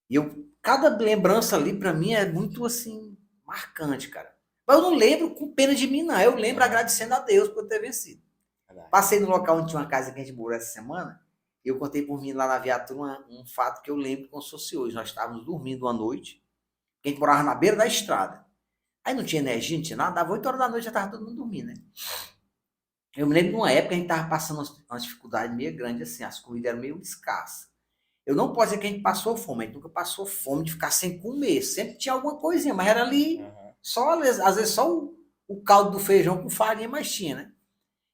E cada lembrança ali para mim é muito assim, marcante, cara. Mas eu não lembro com pena de mim, não. Eu lembro agradecendo a Deus por ter vencido. Verdade. Passei no local onde tinha uma casa que a gente morou essa semana, e eu contei por mim lá na viatura um fato que eu lembro como se fosse hoje. Nós estávamos dormindo uma noite, a gente morava na beira da estrada. Aí não tinha energia, não tinha nada, dava 8 horas da noite, já estava todo mundo dormindo, né? Eu me lembro de uma época a gente estava passando uma dificuldade meio grande, assim, as comidas eram meio escassas. Eu não posso dizer que a gente passou fome, a gente nunca passou fome de ficar sem comer. Sempre tinha alguma coisinha, mas era ali, Aham. só às vezes só o caldo do feijão com farinha, mas tinha, né?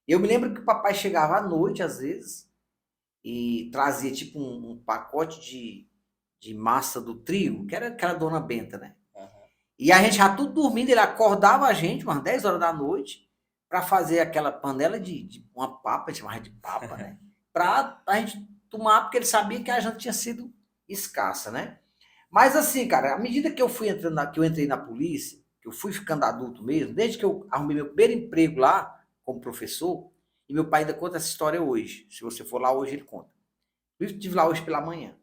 Eu me lembro que o papai chegava à noite, às vezes, e trazia tipo um pacote de massa do trigo, que era aquela dona Benta, né? Aham. E a gente já tudo dormindo, ele acordava a gente umas 10 horas da noite para fazer aquela panela de uma papa, a gente chamava de papa, né? Para a gente tomar, porque ele sabia que a janta tinha sido escassa, né? Mas assim, cara, à medida que eu fui entrando que eu entrei na polícia, que eu fui ficando adulto mesmo, desde que eu arrumei meu primeiro emprego lá como professor, e meu pai ainda conta essa história hoje. Se você for lá hoje, ele conta. Eu estive lá hoje pela manhã.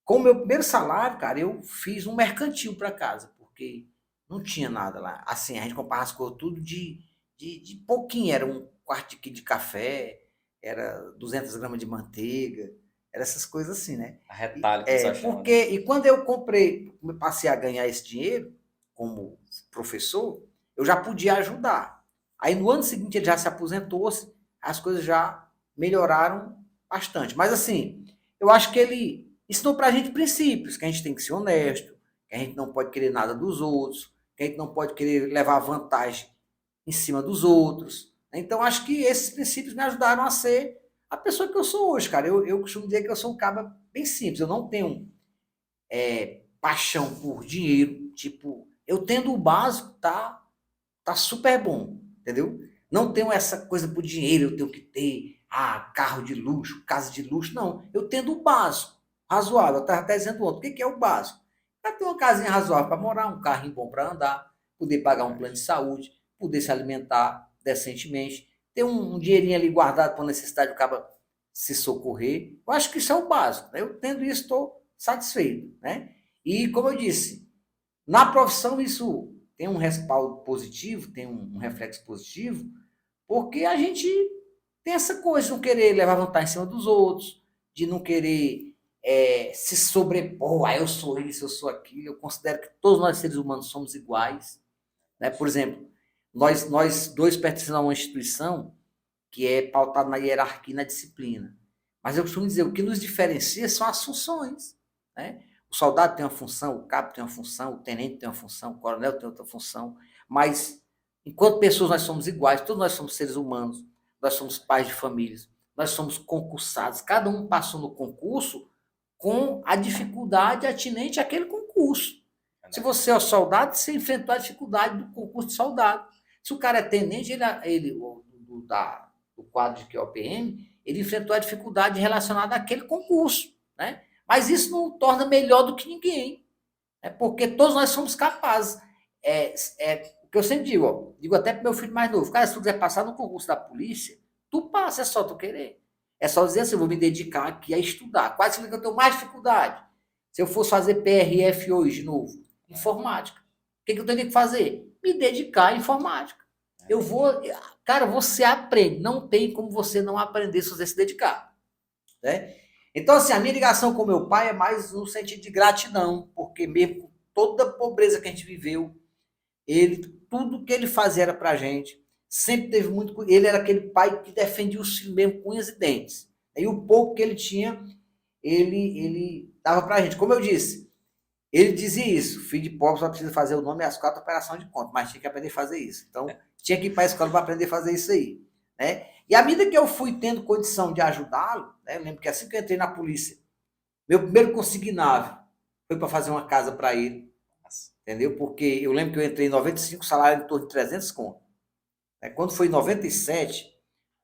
Com o meu primeiro salário, cara, eu fiz um mercantil para casa, porque não tinha nada lá. Assim, a gente comprava as coisas tudo de pouquinho. Era um quarto de quilo de café, era 200 gramas de manteiga, era essas coisas assim, né? A retalho que o É, pessoal chama, né? porque, e quando eu comprei, passei a ganhar esse dinheiro como professor, eu já podia ajudar. Aí no ano seguinte ele já se aposentou, as coisas já melhoraram bastante. Mas assim, eu acho que ele ensinou pra gente princípios, que a gente tem que ser honesto, que a gente não pode querer nada dos outros, que a gente não pode querer levar vantagem em cima dos outros. Então, acho que esses princípios me ajudaram a ser a pessoa que eu sou hoje, cara. Eu costumo dizer que eu sou um cara bem simples. Eu não tenho paixão por dinheiro. Tipo, eu tendo o básico, tá super bom, entendeu? Não tenho essa coisa por dinheiro, eu tenho que ter carro de luxo, casa de luxo. Não, eu tendo o básico, razoável. Eu estava até dizendo ontem, o que é o básico? Para ter uma casinha razoável para morar, um carrinho bom para andar, poder pagar um plano de saúde, poder se alimentar decentemente, ter um dinheirinho ali guardado para necessidade do cara se socorrer. Eu acho que isso é o básico. Né? Eu tendo isso, estou satisfeito. Né? E, como eu disse, na profissão isso tem um respaldo positivo, tem um reflexo positivo, porque a gente tem essa coisa de não querer levar vantagem em cima dos outros, de não querer se sobrepor, eu sou isso, eu sou aquilo. Eu considero que todos nós seres humanos somos iguais. Né? Por exemplo, nós dois pertencemos a uma instituição que é pautada na hierarquia e na disciplina. Mas eu costumo dizer, o que nos diferencia são as funções. Né? O soldado tem uma função, o cabo tem uma função, o tenente tem uma função, o coronel tem outra função. Mas, enquanto pessoas, nós somos iguais, todos nós somos seres humanos, nós somos pais de famílias, nós somos concursados. Cada um passou no concurso com a dificuldade atinente àquele concurso. Se você é o soldado, você enfrentou a dificuldade do concurso de soldado. Se o cara é tenente, ele do quadro de QOPM, ele enfrentou a dificuldade relacionada àquele concurso. Né? Mas isso não torna melhor do que ninguém. Né? Porque todos nós somos capazes. O que eu sempre digo, digo até para meu filho mais novo, cara, se tu quiser passar no concurso da polícia, tu passa, é só tu querer. É só dizer assim, eu vou me dedicar aqui a estudar. Quais são que eu tenho mais dificuldade? Se eu fosse fazer PRF hoje de novo, informática. O que eu tenho que fazer? Me dedicar à informática. Eu vou, cara, você aprende. Não tem como você não aprender se você se dedicar. Né? Então, assim, a minha ligação com meu pai é mais no sentido de gratidão, porque mesmo com toda a pobreza que a gente viveu, tudo que ele fazia era pra gente. Sempre teve muito. Ele era aquele pai que defendia os filhos mesmo com unhas e dentes. E o pouco que ele tinha, ele dava pra gente. Como eu disse, ele dizia isso: filho de pobre só precisa fazer o nome e as 4 operações de conta, mas tinha que aprender a fazer isso. Então, tinha que ir para a escola para aprender a fazer isso aí. Né? E à medida que eu fui tendo condição de ajudá-lo, né, eu lembro que assim que eu entrei na polícia, meu primeiro consignável foi para fazer uma casa para ele. Entendeu? Porque eu lembro que eu entrei em 95, salário em torno de 300 conto. Quando foi em 97,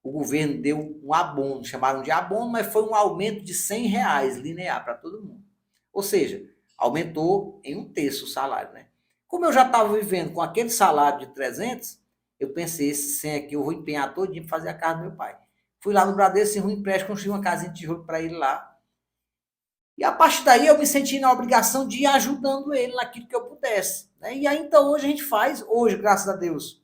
o governo deu um abono, chamaram de abono, mas foi um aumento de R$ 100 linear para todo mundo. Ou seja, aumentou em 1/3 o salário. Né? Como eu já estava vivendo com aquele salário de 300, eu pensei, esse 100 aqui eu vou empenhar todinho para fazer a casa do meu pai. Fui lá no Bradesco, um empréstimo, construí uma casinha de tijolo para ele lá. E a partir daí eu me senti na obrigação de ir ajudando ele naquilo que eu pudesse. Né? E aí então hoje a gente faz, hoje, graças a Deus,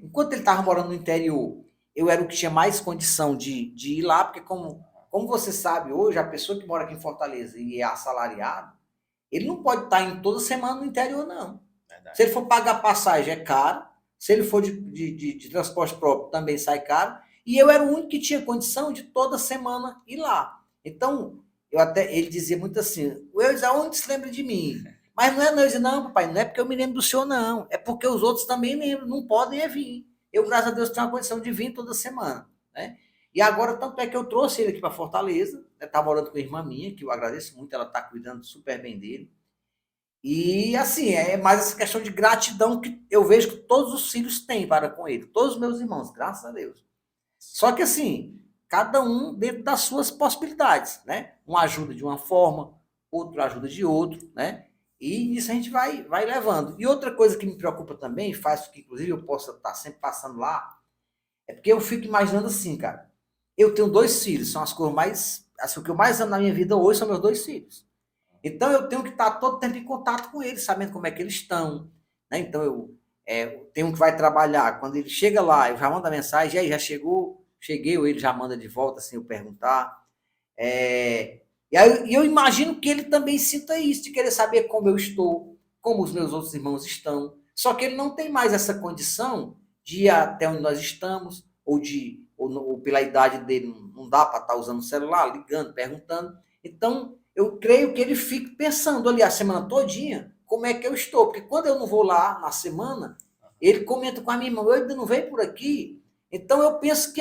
enquanto ele estava morando no interior, eu era o que tinha mais condição de ir lá, porque como você sabe hoje, a pessoa que mora aqui em Fortaleza e é assalariado, ele não pode estar indo toda semana no interior, não. Verdade. Se ele for pagar passagem, é caro. Se ele for de transporte próprio, também sai caro. E eu era o único que tinha condição de toda semana ir lá. Então, ele dizia muito assim, o Eudes, aonde se lembra de mim? Mas não é não, eu dizia, não, papai, não é porque eu me lembro do senhor, não. É porque os outros também lembram, não podem vir. Eu, graças a Deus, tenho uma condição de vir toda semana, né? E agora, tanto é que eu trouxe ele aqui para Fortaleza, né? Tá morando com a irmã minha, que eu agradeço muito, ela está cuidando super bem dele. E, assim, é mais essa questão de gratidão que eu vejo que todos os filhos têm para com ele, todos os meus irmãos, graças a Deus. Só que assim, cada um dentro das suas possibilidades, né? Um ajuda de uma forma, outro ajuda de outro, né? E isso a gente vai levando. E outra coisa que me preocupa também, faz com que inclusive eu possa estar sempre passando lá, é porque eu fico imaginando assim, cara. Eu tenho dois filhos, são as coisas mais. Assim, o que eu mais amo na minha vida hoje são meus dois filhos. Então eu tenho que estar todo tempo em contato com eles, sabendo como é que eles estão. Né? Então tenho um que vai trabalhar. Quando ele chega lá, eu já mando a mensagem, e aí já chegou, cheguei, ou ele já manda de volta sem eu perguntar. E aí eu imagino que ele também sinta isso, de querer saber como eu estou, como os meus outros irmãos estão. Só que ele não tem mais essa condição de ir até onde nós estamos, ou pela idade dele, não dá para estar usando o celular, ligando, perguntando. Então, eu creio que ele fique pensando ali a semana todinha como é que eu estou. Porque quando eu não vou lá na semana, ele comenta com a minha irmã, eu ainda não veio por aqui. Então, eu penso que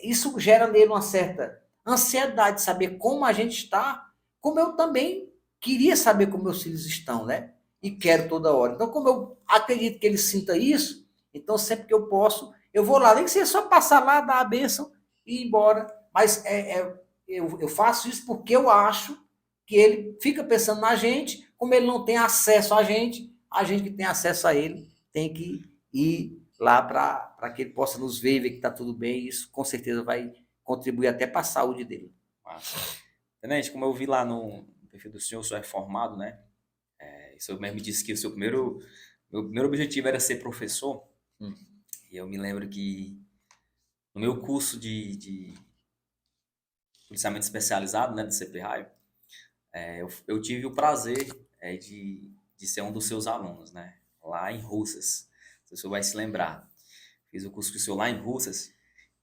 isso gera nele uma certa ansiedade de saber como a gente está, como eu também queria saber como meus filhos estão, né? E quero toda hora. Então, como eu acredito que ele sinta isso, então sempre que eu posso, eu vou lá, nem que seja só passar lá, dar a bênção e ir embora. Mas eu faço isso porque eu acho que ele fica pensando na gente, como ele não tem acesso a gente que tem acesso a ele tem que ir lá para que ele possa nos ver, ver que está tudo bem. Isso com certeza vai contribuir até para a saúde dele. Massa. Tenente, como eu vi lá no perfil do senhor, o senhor é formado, né? O senhor mesmo disse que meu primeiro objetivo era ser professor. E eu me lembro que no meu curso de policiamento especializado, né, do CPRAI, eu tive o prazer de ser um dos seus alunos, né? Lá em Russas. O senhor vai se lembrar. Fiz o curso com o senhor lá em Russas.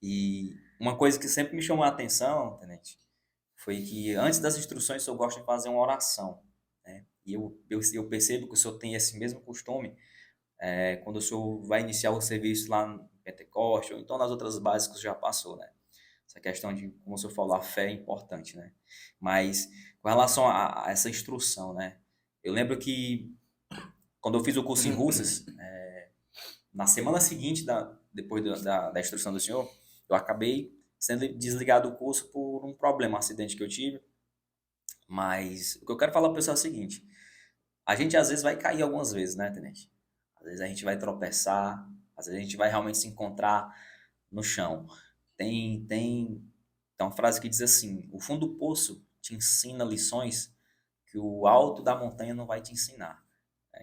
E uma coisa que sempre me chamou a atenção, tenente, foi que antes das instruções o senhor gosta de fazer uma oração, né? E eu percebo que o senhor tem esse mesmo costume quando o senhor vai iniciar o serviço lá no Pentecoste ou então nas outras bases que o senhor já passou, né? Essa questão de, como o senhor falou, a fé é importante, né? Mas com relação a essa instrução, né? Eu lembro que quando eu fiz o curso em Russas, na semana seguinte, depois da instrução do senhor, eu acabei sendo desligado do curso por um problema, um acidente que eu tive. Mas o que eu quero falar para o pessoal é o seguinte: a gente às vezes vai cair algumas vezes, né, tenente? Às vezes a gente vai tropeçar, às vezes a gente vai realmente se encontrar no chão. Tem uma frase que diz assim: o fundo do poço te ensina lições que o alto da montanha não vai te ensinar.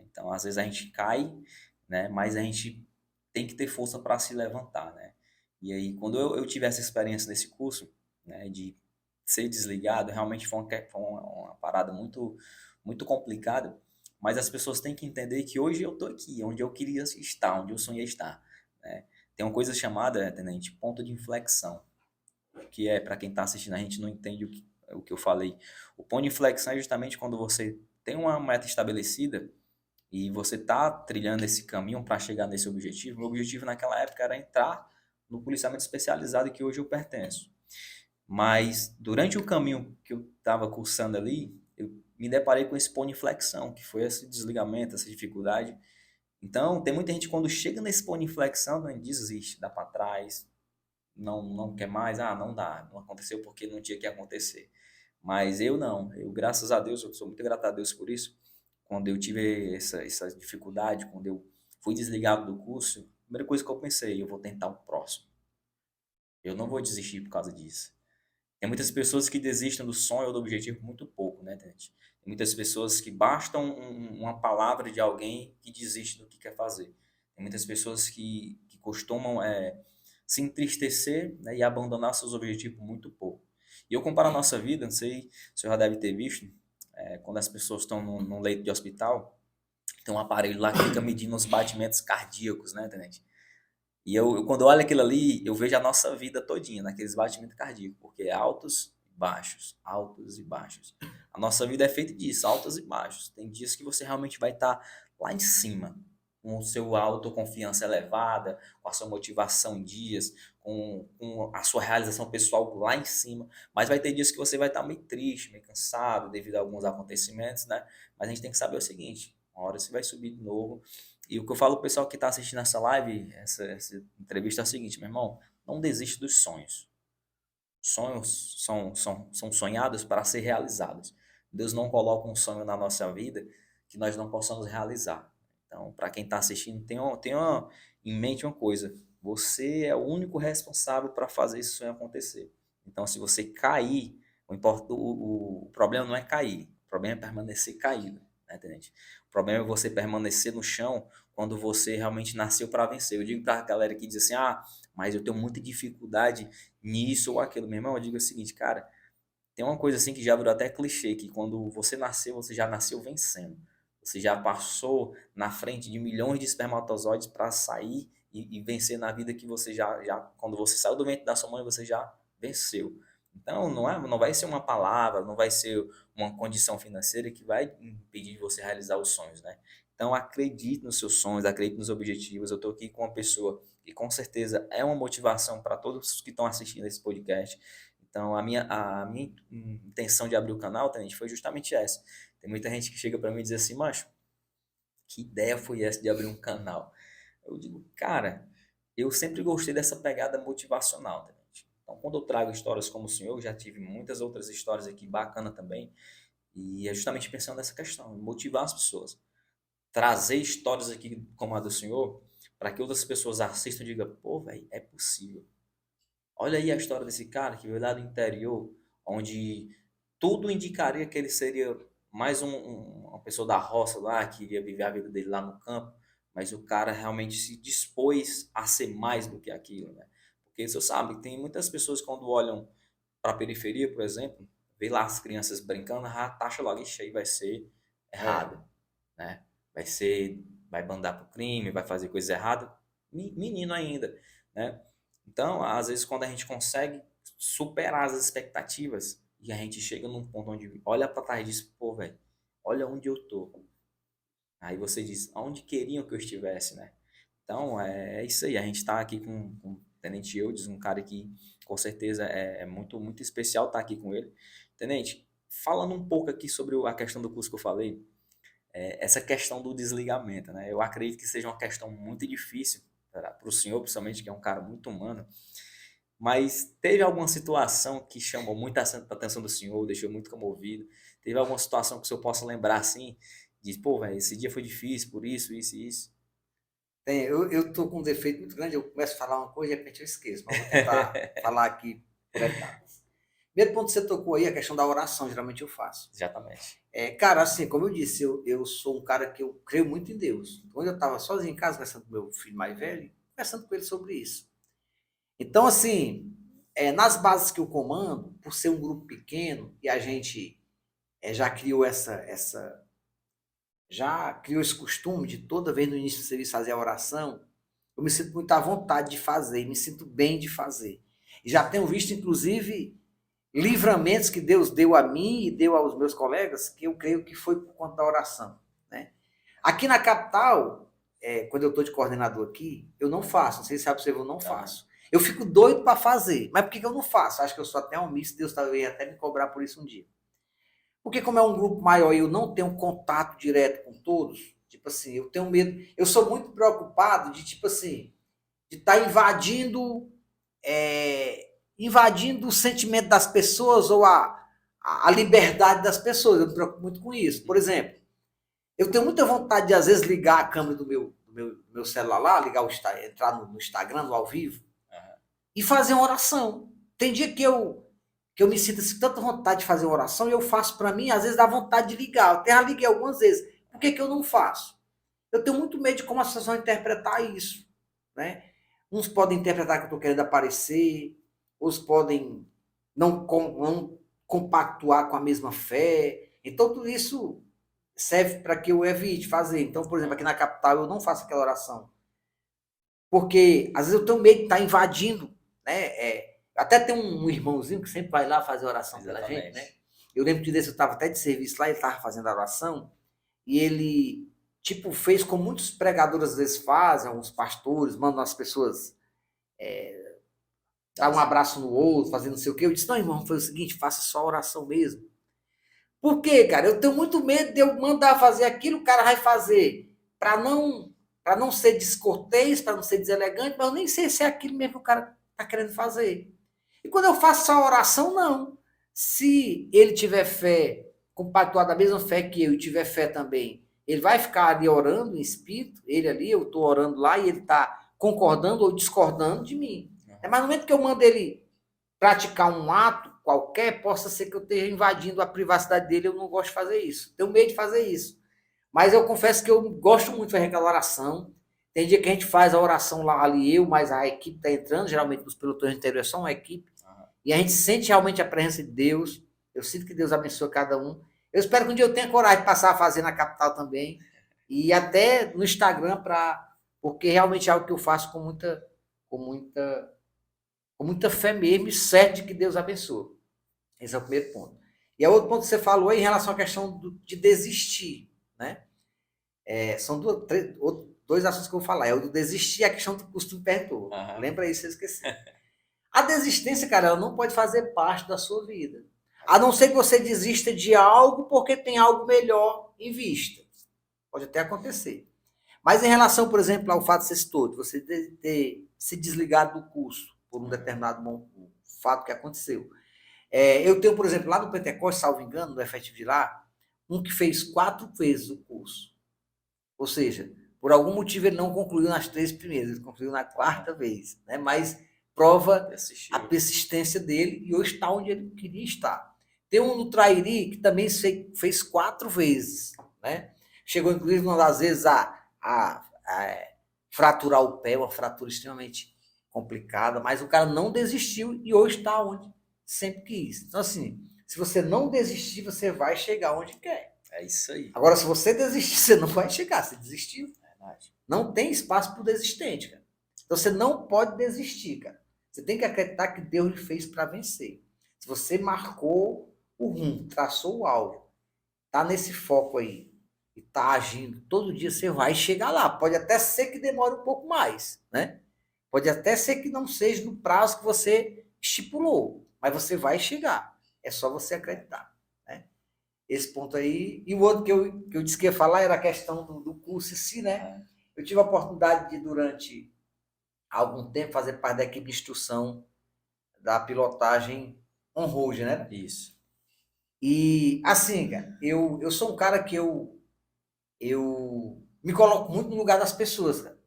Então, às vezes a gente cai, né? Mas a gente tem que ter força para se levantar, né? E aí, quando eu tive essa experiência nesse curso, né, de ser desligado, realmente foi uma parada muito, muito complicada. Mas as pessoas têm que entender que hoje eu estou aqui, onde eu queria estar, onde eu sonhei estar, né? Tem uma coisa chamada, tenente, ponto de inflexão, que para quem está assistindo a gente não entende o que eu falei. O ponto de inflexão é justamente quando você tem uma meta estabelecida e você está trilhando esse caminho para chegar nesse objetivo. Meu objetivo naquela época era entrar no policiamento especializado que hoje eu pertenço. Mas durante o caminho que eu estava cursando ali, eu me deparei com esse ponto de inflexão, que foi esse desligamento, essa dificuldade. Então, tem muita gente quando chega nesse ponto de inflexão, né, desiste, dá para trás, não quer mais, não dá, não aconteceu porque não tinha que acontecer. Mas eu não, eu graças a Deus, eu sou muito grato a Deus por isso. Quando eu tive essa dificuldade, quando eu fui desligado do curso, a primeira coisa que eu pensei, eu vou tentar o próximo. Eu não vou desistir por causa disso. Tem muitas pessoas que desistem do sonho ou do objetivo muito pouco, né, gente? Tem muitas pessoas que bastam uma palavra de alguém que desiste do que quer fazer. Tem muitas pessoas que costumam se entristecer, né, e abandonar seus objetivos muito pouco. E eu comparo a nossa vida, não sei se o senhor já deve ter visto, quando as pessoas estão num leito de hospital, tem um aparelho lá que fica medindo os batimentos cardíacos, né, tenente? E quando eu olho aquilo ali, eu vejo a nossa vida todinha naqueles batimentos cardíacos, porque é altos, baixos, altos e baixos. A nossa vida é feita disso, altos e baixos. Tem dias que você realmente vai estar lá em cima, com o seu autoconfiança elevada, com a sua motivação em dias, com a sua realização pessoal lá em cima. Mas vai ter dias que você vai estar meio triste, meio cansado devido a alguns acontecimentos, né? Mas a gente tem que saber o seguinte, uma hora você vai subir de novo. E o que eu falo pro pessoal que está assistindo essa live, essa entrevista é o seguinte, meu irmão, não desiste dos sonhos. Sonhos são sonhados para ser realizados. Deus não coloca um sonho na nossa vida que nós não possamos realizar. Então, para quem está assistindo, tenha em mente uma coisa: você é o único responsável para fazer esse sonho acontecer. Então, se você cair, o problema não é cair, o problema é permanecer caído. Né, entende? O problema é você permanecer no chão quando você realmente nasceu para vencer. Eu digo para a galera que diz assim: ah, mas eu tenho muita dificuldade nisso ou aquilo. Meu irmão, eu digo o seguinte, cara, tem uma coisa assim que já virou até clichê, que quando você nasceu, você já nasceu vencendo. Você já passou na frente de milhões de espermatozoides para sair e vencer na vida que você quando você saiu do ventre da sua mãe, você já venceu. Então, não vai ser uma palavra, não vai ser uma condição financeira que vai impedir de você realizar os sonhos, né? Então, acredite nos seus sonhos, acredite nos objetivos. Eu estou aqui com uma pessoa que com certeza é uma motivação para todos os que estão assistindo esse podcast. Então, a minha intenção de abrir o canal, Tenente, foi justamente essa. Tem muita gente que chega para mim e diz assim, macho, que ideia foi essa de abrir um canal? Eu digo, cara, eu sempre gostei dessa pegada motivacional, Tenente. Então, quando eu trago histórias como o senhor, eu já tive muitas outras histórias aqui bacana também, e é justamente pensando nessa questão, motivar as pessoas. Trazer histórias aqui como a do senhor, para que outras pessoas assistam e digam, pô, velho, é possível. Olha aí a história desse cara que veio lá do interior, onde tudo indicaria que ele seria mais uma pessoa da roça lá, que iria viver a vida dele lá no campo, mas o cara realmente se dispôs a ser mais do que aquilo, né? Porque você sabe, tem muitas pessoas que quando olham para a periferia, por exemplo, vê lá as crianças brincando, a taxa logo, ixi, aí vai ser É. errado, né? Vai bandar pro crime, vai fazer coisa errada, menino ainda, né? Então, às vezes, quando a gente consegue superar as expectativas e a gente chega num ponto onde olha para trás e diz, pô, velho, olha onde eu tô. Aí você diz, aonde queriam que eu estivesse, né? Então, é isso aí. A gente está aqui com o Tenente Eudes, um cara que com certeza é muito, muito especial estar aqui com ele. Tenente, falando um pouco aqui sobre a questão do curso que eu falei, essa questão do desligamento, né? Eu acredito que seja uma questão muito difícil para o senhor, principalmente, que é um cara muito humano, mas teve alguma situação que chamou muita atenção do senhor, deixou muito comovido? Teve alguma situação que o senhor possa lembrar assim? De, pô, velho, esse dia foi difícil por isso, isso e isso. Tem, eu tô com um defeito muito grande, eu começo a falar uma coisa e de repente eu esqueço, mas vou tentar falar aqui por etapas. Primeiro ponto que você tocou aí, a questão da oração, geralmente eu faço. Exatamente. Cara, assim, como eu disse, eu sou um cara que eu creio muito em Deus. Quando eu estava sozinho em casa, conversando com meu filho mais velho, conversando com ele sobre isso. Então, assim, nas bases que eu comando, por ser um grupo pequeno, e a gente já criou já criou esse costume de toda vez no início do serviço fazer a oração, eu me sinto muito à vontade de fazer, me sinto bem de fazer. E já tenho visto, inclusive, livramentos que Deus deu a mim e deu aos meus colegas, que eu creio que foi por conta da oração. Né? Aqui na capital, quando eu estou de coordenador aqui, eu não faço, não sei se sabe se eu não faço. Eu fico doido para fazer, mas por que eu não faço? Acho que eu sou até omisso, Deus talvez até me cobrar por isso um dia. Porque como é um grupo maior e eu não tenho contato direto com todos, tipo assim, eu tenho medo, eu sou muito preocupado de, tipo assim, de estar invadindo o sentimento das pessoas ou a liberdade das pessoas. Eu me preocupo muito com isso. Por exemplo, eu tenho muita vontade de, às vezes, ligar a câmera do meu celular lá, entrar no Instagram, no ao vivo, e fazer uma oração. Tem dia que eu me sinto assim, tanta vontade de fazer uma oração e eu faço para mim, às vezes dá vontade de ligar. Eu até já liguei algumas vezes. Por que eu não faço? Eu tenho muito medo de como as pessoas vão interpretar isso. Né? Uns podem interpretar que eu estou querendo aparecer, outros podem não compactuar com a mesma fé. Então, tudo isso serve para que eu evite fazer. Então, por exemplo, aqui na capital eu não faço aquela oração. Porque, às vezes, eu tenho medo de estar invadindo. Né? Até tem um irmãozinho que sempre vai lá fazer oração pela gente, né? Eu lembro que desse eu estava até de serviço lá, ele estava fazendo a oração, e ele, tipo, fez como muitos pregadores às vezes fazem, alguns pastores, mandam as pessoas dar um abraço no outro, fazendo não sei o quê. Eu disse, não, irmão, foi o seguinte, faça só a oração mesmo. Por quê, cara? Eu tenho muito medo de eu mandar fazer aquilo, o cara vai fazer para não ser descortês, para não ser deselegante, mas eu nem sei se é aquilo mesmo que o cara está querendo fazer. E quando eu faço só a oração, não. Se ele tiver fé, compactuar da mesma fé que eu e tiver fé também, ele vai ficar ali orando em espírito, ele ali, eu estou orando lá e ele está concordando ou discordando de mim. É mais no momento que eu mando ele praticar um ato qualquer, possa ser que eu esteja invadindo a privacidade dele, eu não gosto de fazer isso. Tenho medo de fazer isso. Mas eu confesso que eu gosto muito de fazer aquela oração. Tem dia que a gente faz a oração lá, ali eu, mas a equipe está entrando, geralmente os pelotões de interior são uma equipe, e a gente sente realmente a presença de Deus. Eu sinto que Deus abençoa cada um. Eu espero que um dia eu tenha coragem de passar a fazer na capital também, e até no Instagram, porque realmente é algo que eu faço com muita com muita fé mesmo e certo de que Deus abençoa. Esse é o primeiro ponto. E o outro ponto que você falou é em relação à questão de desistir, né? São dois assuntos que eu vou falar. É o do desistir e a questão do costume perdoa. Lembra isso, eu esqueci. A desistência, cara, ela não pode fazer parte da sua vida. A não ser que você desista de algo porque tem algo melhor em vista. Pode até acontecer. Mas em relação, por exemplo, ao fato de ser todo, você ter se desligado do curso por um determinado fato que aconteceu. Eu tenho, por exemplo, lá no Pentecoste, salvo engano, no Efetivo lá, um que fez 4 vezes o curso. Ou seja, por algum motivo ele não concluiu nas 3 primeiras, ele concluiu na 4ª vez. Né? Mas prova a persistência dele e hoje está onde ele queria estar. Tem um no Trairi que também fez 4 vezes. Né? Chegou, inclusive, uma das vezes a fraturar o pé, uma fratura extremamente complicada, mas o cara não desistiu e hoje está onde sempre quis. Então, assim, se você não desistir, você vai chegar onde quer. É isso aí. Agora, se você desistir, você não vai chegar, você desistiu. Verdade. Não tem espaço para o desistente, cara. Então, você não pode desistir, cara. Você tem que acreditar que Deus lhe fez para vencer. Se você marcou o rumo, traçou o alvo, tá nesse foco aí, e tá agindo todo dia, você vai chegar lá. Pode até ser que demore um pouco mais, né? Pode até ser que não seja no prazo que você estipulou, mas você vai chegar. É só você acreditar, né? Esse ponto aí. E o outro que eu disse que ia falar era a questão do curso em si, né? Eu tive a oportunidade de, durante algum tempo, fazer parte da equipe de instrução da pilotagem on-road, né? Isso. E, assim, cara, eu sou um cara que eu me coloco muito no lugar das pessoas, cara.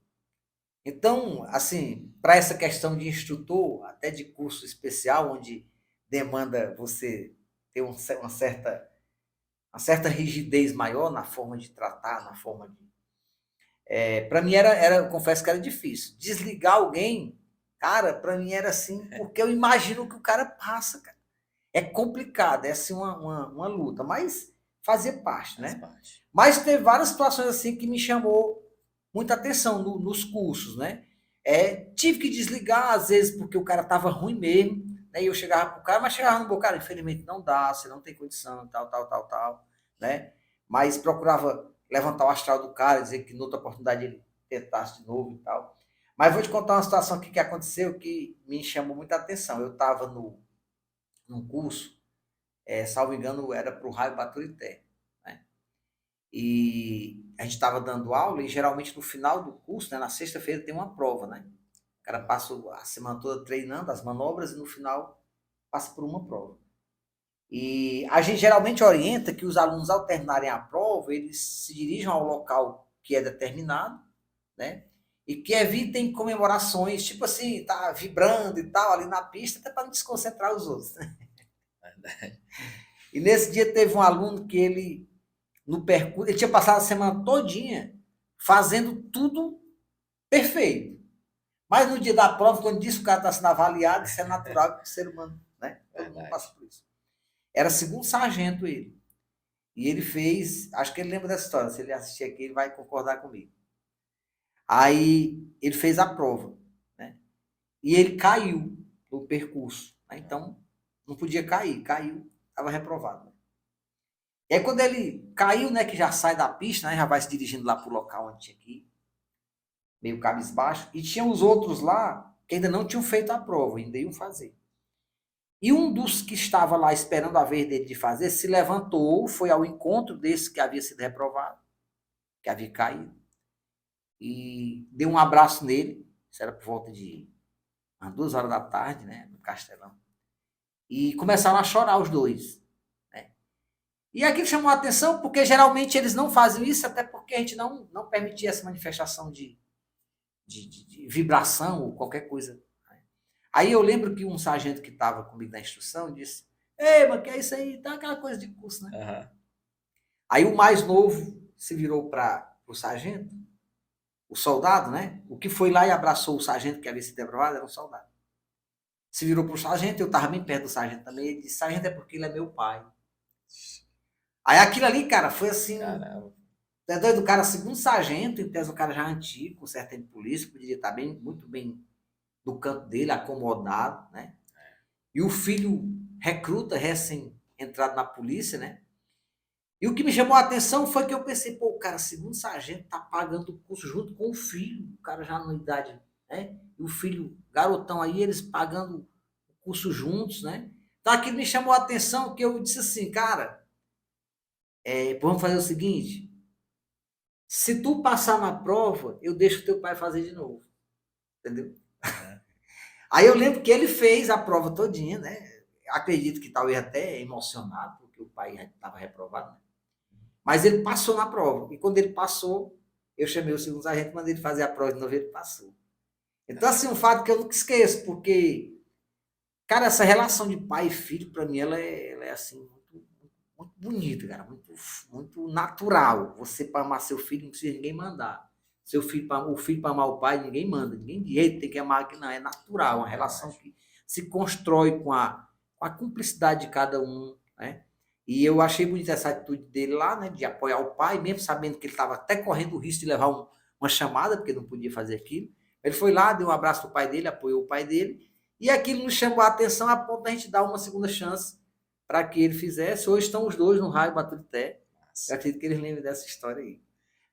Então, assim, para essa questão de instrutor, até de curso especial, onde demanda você ter uma certa rigidez maior na forma de tratar, na forma de... para mim eu confesso que era difícil. Desligar alguém, cara, para mim era assim, porque eu imagino o que o cara passa, cara. É complicado, é assim uma luta, mas fazia parte, né? Mas teve várias situações assim que me chamou muita atenção nos cursos, né? Tive que desligar, às vezes, porque o cara estava ruim mesmo, né? E eu chegava pro cara, mas chegava no meu cara, infelizmente não dá, você não tem condição, tal, né? Mas procurava levantar o astral do cara, dizer que noutra oportunidade ele tentasse de novo e tal. Mas vou te contar uma situação aqui que aconteceu que me chamou muita atenção. Eu estava num curso, salvo engano, era para o Raio Baturité. E a gente estava dando aula e geralmente no final do curso, né, na sexta-feira tem uma prova, né? O cara passa a semana toda treinando as manobras e no final passa por uma prova. E a gente geralmente orienta que os alunos, ao terminarem a prova, eles se dirijam ao local que é determinado, né? E que evitem comemorações, tipo assim, tá vibrando e tal, ali na pista, até para não desconcentrar os outros. Né? E nesse dia teve um aluno que ele no percurso, ele tinha passado a semana todinha fazendo tudo perfeito. Mas no dia da prova, quando disse que o cara está sendo avaliado, isso é natural que o ser humano, né? Todo mundo passa por isso. Era segundo sargento ele. E ele fez, acho que ele lembra dessa história, se ele assistir aqui, ele vai concordar comigo. Aí ele fez a prova, né? E ele caiu do percurso. Né? Então, não podia cair. Caiu, estava reprovado. E aí, quando ele caiu, né, que já sai da pista, né, já vai se dirigindo lá para o local onde tinha que ir, meio cabisbaixo, e tinha os outros lá que ainda não tinham feito a prova, ainda iam fazer. E um dos que estava lá esperando a vez dele de fazer, se levantou, foi ao encontro desse que havia sido reprovado, que havia caído, e deu um abraço nele, isso era por volta de umas 2 horas da tarde, né, no Castelão, e começaram a chorar os dois. Né? E aquilo chamou a atenção, porque geralmente eles não fazem isso, até porque a gente não permitia essa manifestação de vibração ou qualquer coisa. Aí eu lembro que um sargento que estava comigo na instrução disse: Ei, mas que é isso aí? Tá aquela coisa de curso, né? Aham. Aí o mais novo se virou para o sargento, o soldado, né? O que foi lá e abraçou o sargento que havia sido aprovado era um soldado. Se virou para o sargento, eu estava bem perto do sargento também, ele disse: Sargento, é porque ele é meu pai. Aí aquilo ali, cara, foi assim. Caramba. É doido, o cara, segundo sargento, em tese, o cara já antigo, com certo tempo de polícia, poderia estar bem, muito bem do canto dele, acomodado, né? E o filho recruta, recém-entrado na polícia, né? E o que me chamou a atenção foi que eu pensei, pô, o cara, segundo sargento, tá pagando o curso junto com o filho, o cara já na idade, né? E o filho, garotão aí, eles pagando o curso juntos, né? Então aquilo me chamou a atenção que eu disse assim, cara, vamos fazer o seguinte, se tu passar na prova, eu deixo teu pai fazer de novo, entendeu? Aham. Aí eu lembro que ele fez a prova todinha, né? Acredito que talvez até emocionado, porque o pai estava reprovado, né? Mas ele passou na prova. E quando ele passou, eu chamei o segundo sargento, mandei ele fazer a prova de novo e ele passou. Então, assim, um fato que eu nunca esqueço, porque, cara, essa relação de pai e filho, para mim, ela é assim, muito, muito bonita, cara, muito, muito natural. Você, para amar seu filho, não precisa ninguém mandar. O filho para amar o pai, ninguém manda, ninguém de jeito tem que amar aqui, não. É natural, uma relação que se constrói com a cumplicidade de cada um, né? E eu achei bonita essa atitude dele lá, né, de apoiar o pai, mesmo sabendo que ele estava até correndo o risco de levar uma chamada, porque não podia fazer aquilo. Ele foi lá, deu um abraço para o pai dele, apoiou o pai dele, e aquilo nos chamou a atenção a ponto da gente dar uma segunda chance para que ele fizesse. Hoje estão os dois no Raio Baturité. Eu acredito que eles lembrem dessa história aí.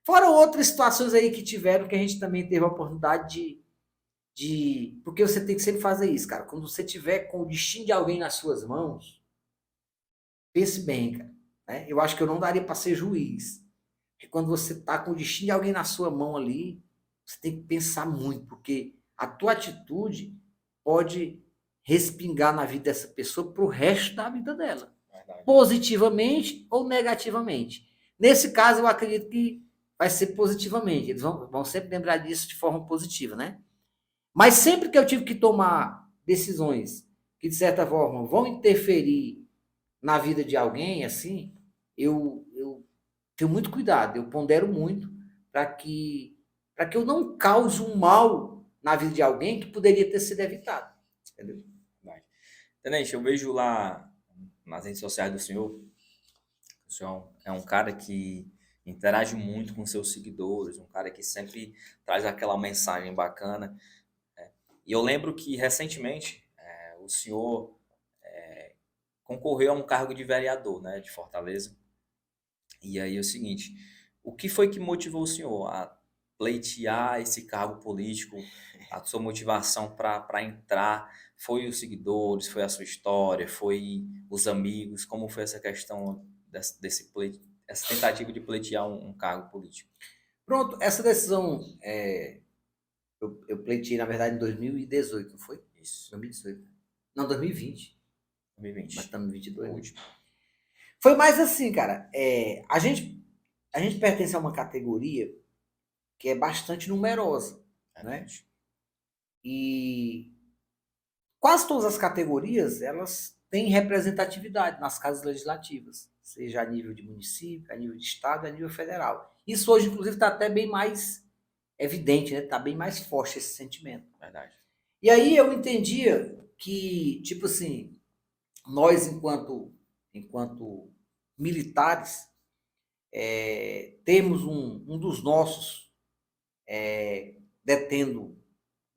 Fora outras situações aí que tiveram, que a gente também teve a oportunidade porque você tem que sempre fazer isso, cara. Quando você tiver com o destino de alguém nas suas mãos, pense bem, cara. Né? Eu acho que eu não daria para ser juiz. Porque quando você está com o destino de alguém na sua mão ali, você tem que pensar muito, porque a tua atitude pode respingar na vida dessa pessoa para o resto da vida dela. Verdade. Positivamente ou negativamente. Nesse caso, eu acredito que vai ser positivamente. Eles vão sempre lembrar disso de forma positiva, né? Mas sempre que eu tive que tomar decisões que, de certa forma, vão interferir na vida de alguém, assim, eu tenho muito cuidado, eu pondero muito para que eu não cause um mal na vida de alguém que poderia ter sido evitado. Entendeu? Verdade. Tenente, eu vejo lá nas redes sociais do senhor, o senhor é um cara que interage muito com seus seguidores, um cara que sempre traz aquela mensagem bacana. E eu lembro que recentemente o senhor concorreu a um cargo de vereador, né, de Fortaleza. E aí é o seguinte, o que foi que motivou o senhor a pleitear esse cargo político? A sua motivação para entrar foi os seguidores, foi a sua história, foi os amigos? Como foi essa questão essa tentativa de pleitear um cargo político? Pronto, essa decisão eu pleiteei, na verdade, em 2018, não foi? Isso, 2018. Não, 2020. Mas 2020, estamos em o 22, né? último. Foi mais assim, cara. A gente pertence a uma categoria que é bastante numerosa, né? Verdade. E quase todas as categorias, elas têm representatividade nas casas legislativas, seja a nível de município, a nível de estado, a nível federal. Isso hoje, inclusive, está até bem mais evidente, né? Está bem mais forte esse sentimento. Verdade. E aí eu entendia que, tipo assim, nós, enquanto militares, temos um dos nossos detendo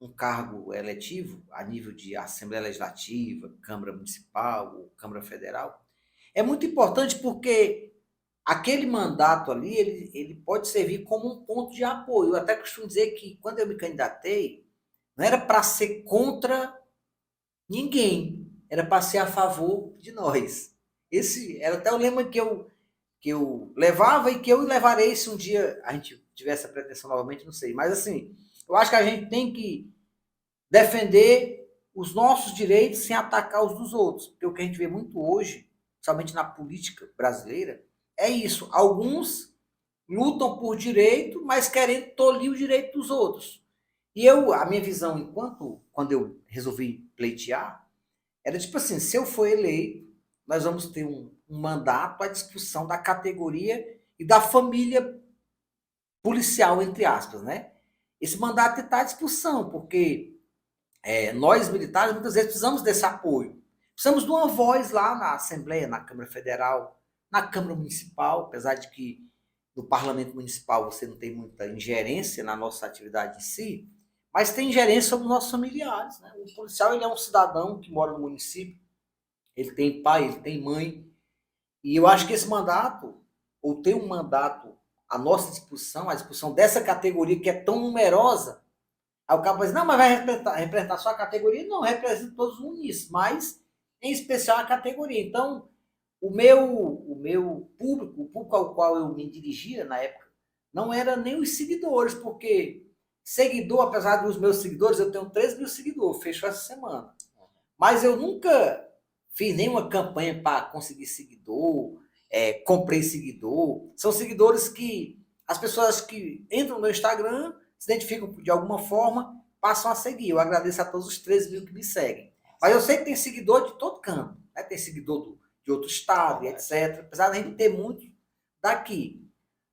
um cargo eletivo a nível de Assembleia Legislativa, Câmara Municipal ou Câmara Federal, é muito importante porque aquele mandato ali, ele pode servir como um ponto de apoio. Eu até costumo dizer que quando eu me candidatei, não era para ser contra ninguém, era para ser a favor de nós. Esse era até o lema que eu levava e que eu levarei se um dia a gente tiver essa pretensão novamente, não sei. Mas assim, eu acho que a gente tem que defender os nossos direitos sem atacar os dos outros. Porque o que a gente vê muito hoje, principalmente na política brasileira, é isso. Alguns lutam por direito, mas querem tolir o direito dos outros. E a minha visão, quando eu resolvi pleitear, era tipo assim, se eu for eleito, nós vamos ter um mandato à discussão da categoria e da família policial, entre aspas, né? Esse mandato está à discussão, porque nós militares muitas vezes precisamos desse apoio. Precisamos de uma voz lá na Assembleia, na Câmara Federal, na Câmara Municipal, apesar de que no Parlamento Municipal você não tem muita ingerência na nossa atividade em si, mas tem ingerência sobre os nossos familiares. Né? O policial ele é um cidadão que mora no município, ele tem pai, ele tem mãe, e eu acho que esse mandato, ou ter um mandato à nossa disposição, à disposição dessa categoria que é tão numerosa, aí o cara vai dizer, não, mas vai representar só a categoria? Não, representa todos os munícipes, mas em especial a categoria. Então, o meu público, o público ao qual eu me dirigia na época, não era nem os seguidores, porque seguidor, apesar dos meus seguidores, eu tenho 13 mil seguidores, fechou essa semana. Mas eu nunca fiz nenhuma campanha para conseguir seguidor, comprei seguidor. São seguidores que as pessoas que entram no meu Instagram se identificam de alguma forma, passam a seguir. Eu agradeço a todos os 13 mil que me seguem. Mas eu sei que tem seguidor de todo canto. Né? Tem seguidor de outro estado, etc. Apesar da gente ter muito daqui.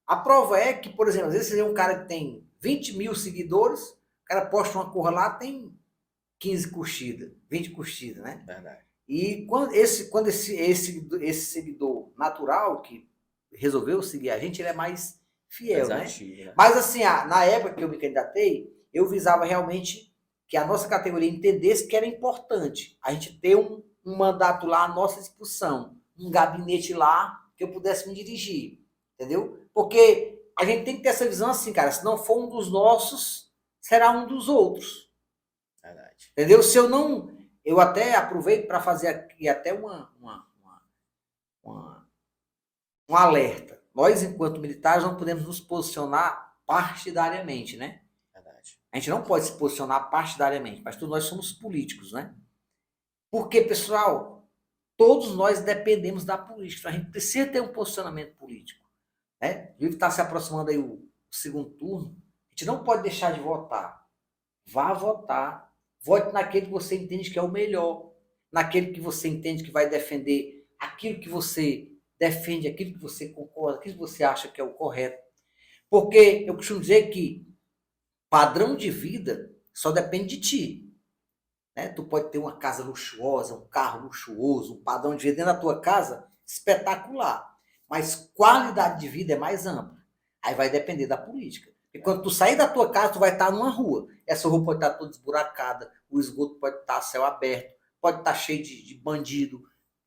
A prova é que, por exemplo, às vezes você vê um cara que tem 20 mil seguidores, o cara posta uma coisa lá, tem 15 curtidas, 20 curtidas, né? Verdade. E quando esse seguidor natural que resolveu seguir a gente, ele é mais fiel, né? Né? Mas assim, na época que eu me candidatei, eu visava realmente que a nossa categoria entendesse que era importante a gente ter um mandato lá à nossa disposição, um gabinete lá que eu pudesse me dirigir, entendeu? Porque a gente tem que ter essa visão assim, cara, se não for um dos nossos, será um dos outros. Verdade. Entendeu? Se eu não... Eu até aproveito para fazer aqui até um alerta. Nós, enquanto militares, não podemos nos posicionar partidariamente, né? Verdade. A gente não pode se posicionar partidariamente, mas todos nós somos políticos, né? Porque, pessoal, todos nós dependemos da política. A gente precisa ter um posicionamento político. Né? O está se aproximando aí o segundo turno. A gente não pode deixar de votar. Vá votar. Vote naquele que você entende que é o melhor. Naquele que você entende que vai defender aquilo que você defende, aquilo que você concorda, aquilo que você acha que é o correto. Porque eu costumo dizer que padrão de vida só depende de ti. Né? Tu pode ter uma casa luxuosa, um carro luxuoso, um padrão de vida dentro da tua casa espetacular. Mas qualidade de vida é mais ampla. Aí vai depender da política. E quando tu sair da tua casa, tu vai estar numa rua. Essa rua pode estar toda esburacada, o esgoto pode estar a céu aberto, pode estar cheio de bandido.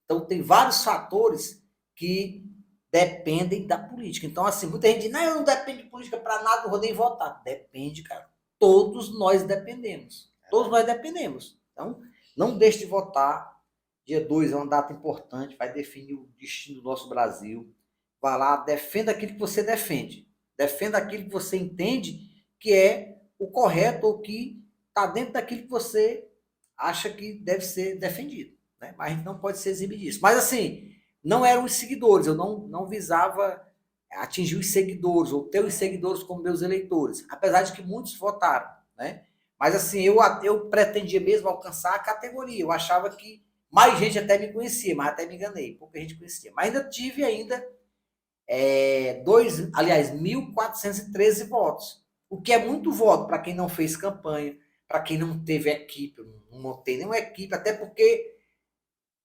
Então tem vários fatores que dependem da política. Então, assim, muita gente diz, não, eu não dependo de política para nada, não vou nem votar. Depende, cara. Todos nós dependemos. Todos nós dependemos. Então, não deixe de votar. Dia 2 é uma data importante, vai definir o destino do nosso Brasil. Vá lá, defenda aquilo que você defende. Defenda aquilo que você entende que é o correto ou que está dentro daquilo que você acha que deve ser defendido. Né? Mas a gente não pode se exibir disso. Mas, assim, não eram os seguidores. Eu não visava atingir os seguidores ou ter os seguidores como meus eleitores. Apesar de que muitos votaram, né? Mas assim, eu pretendia mesmo alcançar a categoria. Eu achava que mais gente até me conhecia, mas até me enganei, pouca gente conhecia. Mas ainda tive 1.413 votos. O que é muito voto para quem não fez campanha, para quem não teve equipe, eu não montei nenhuma equipe, até porque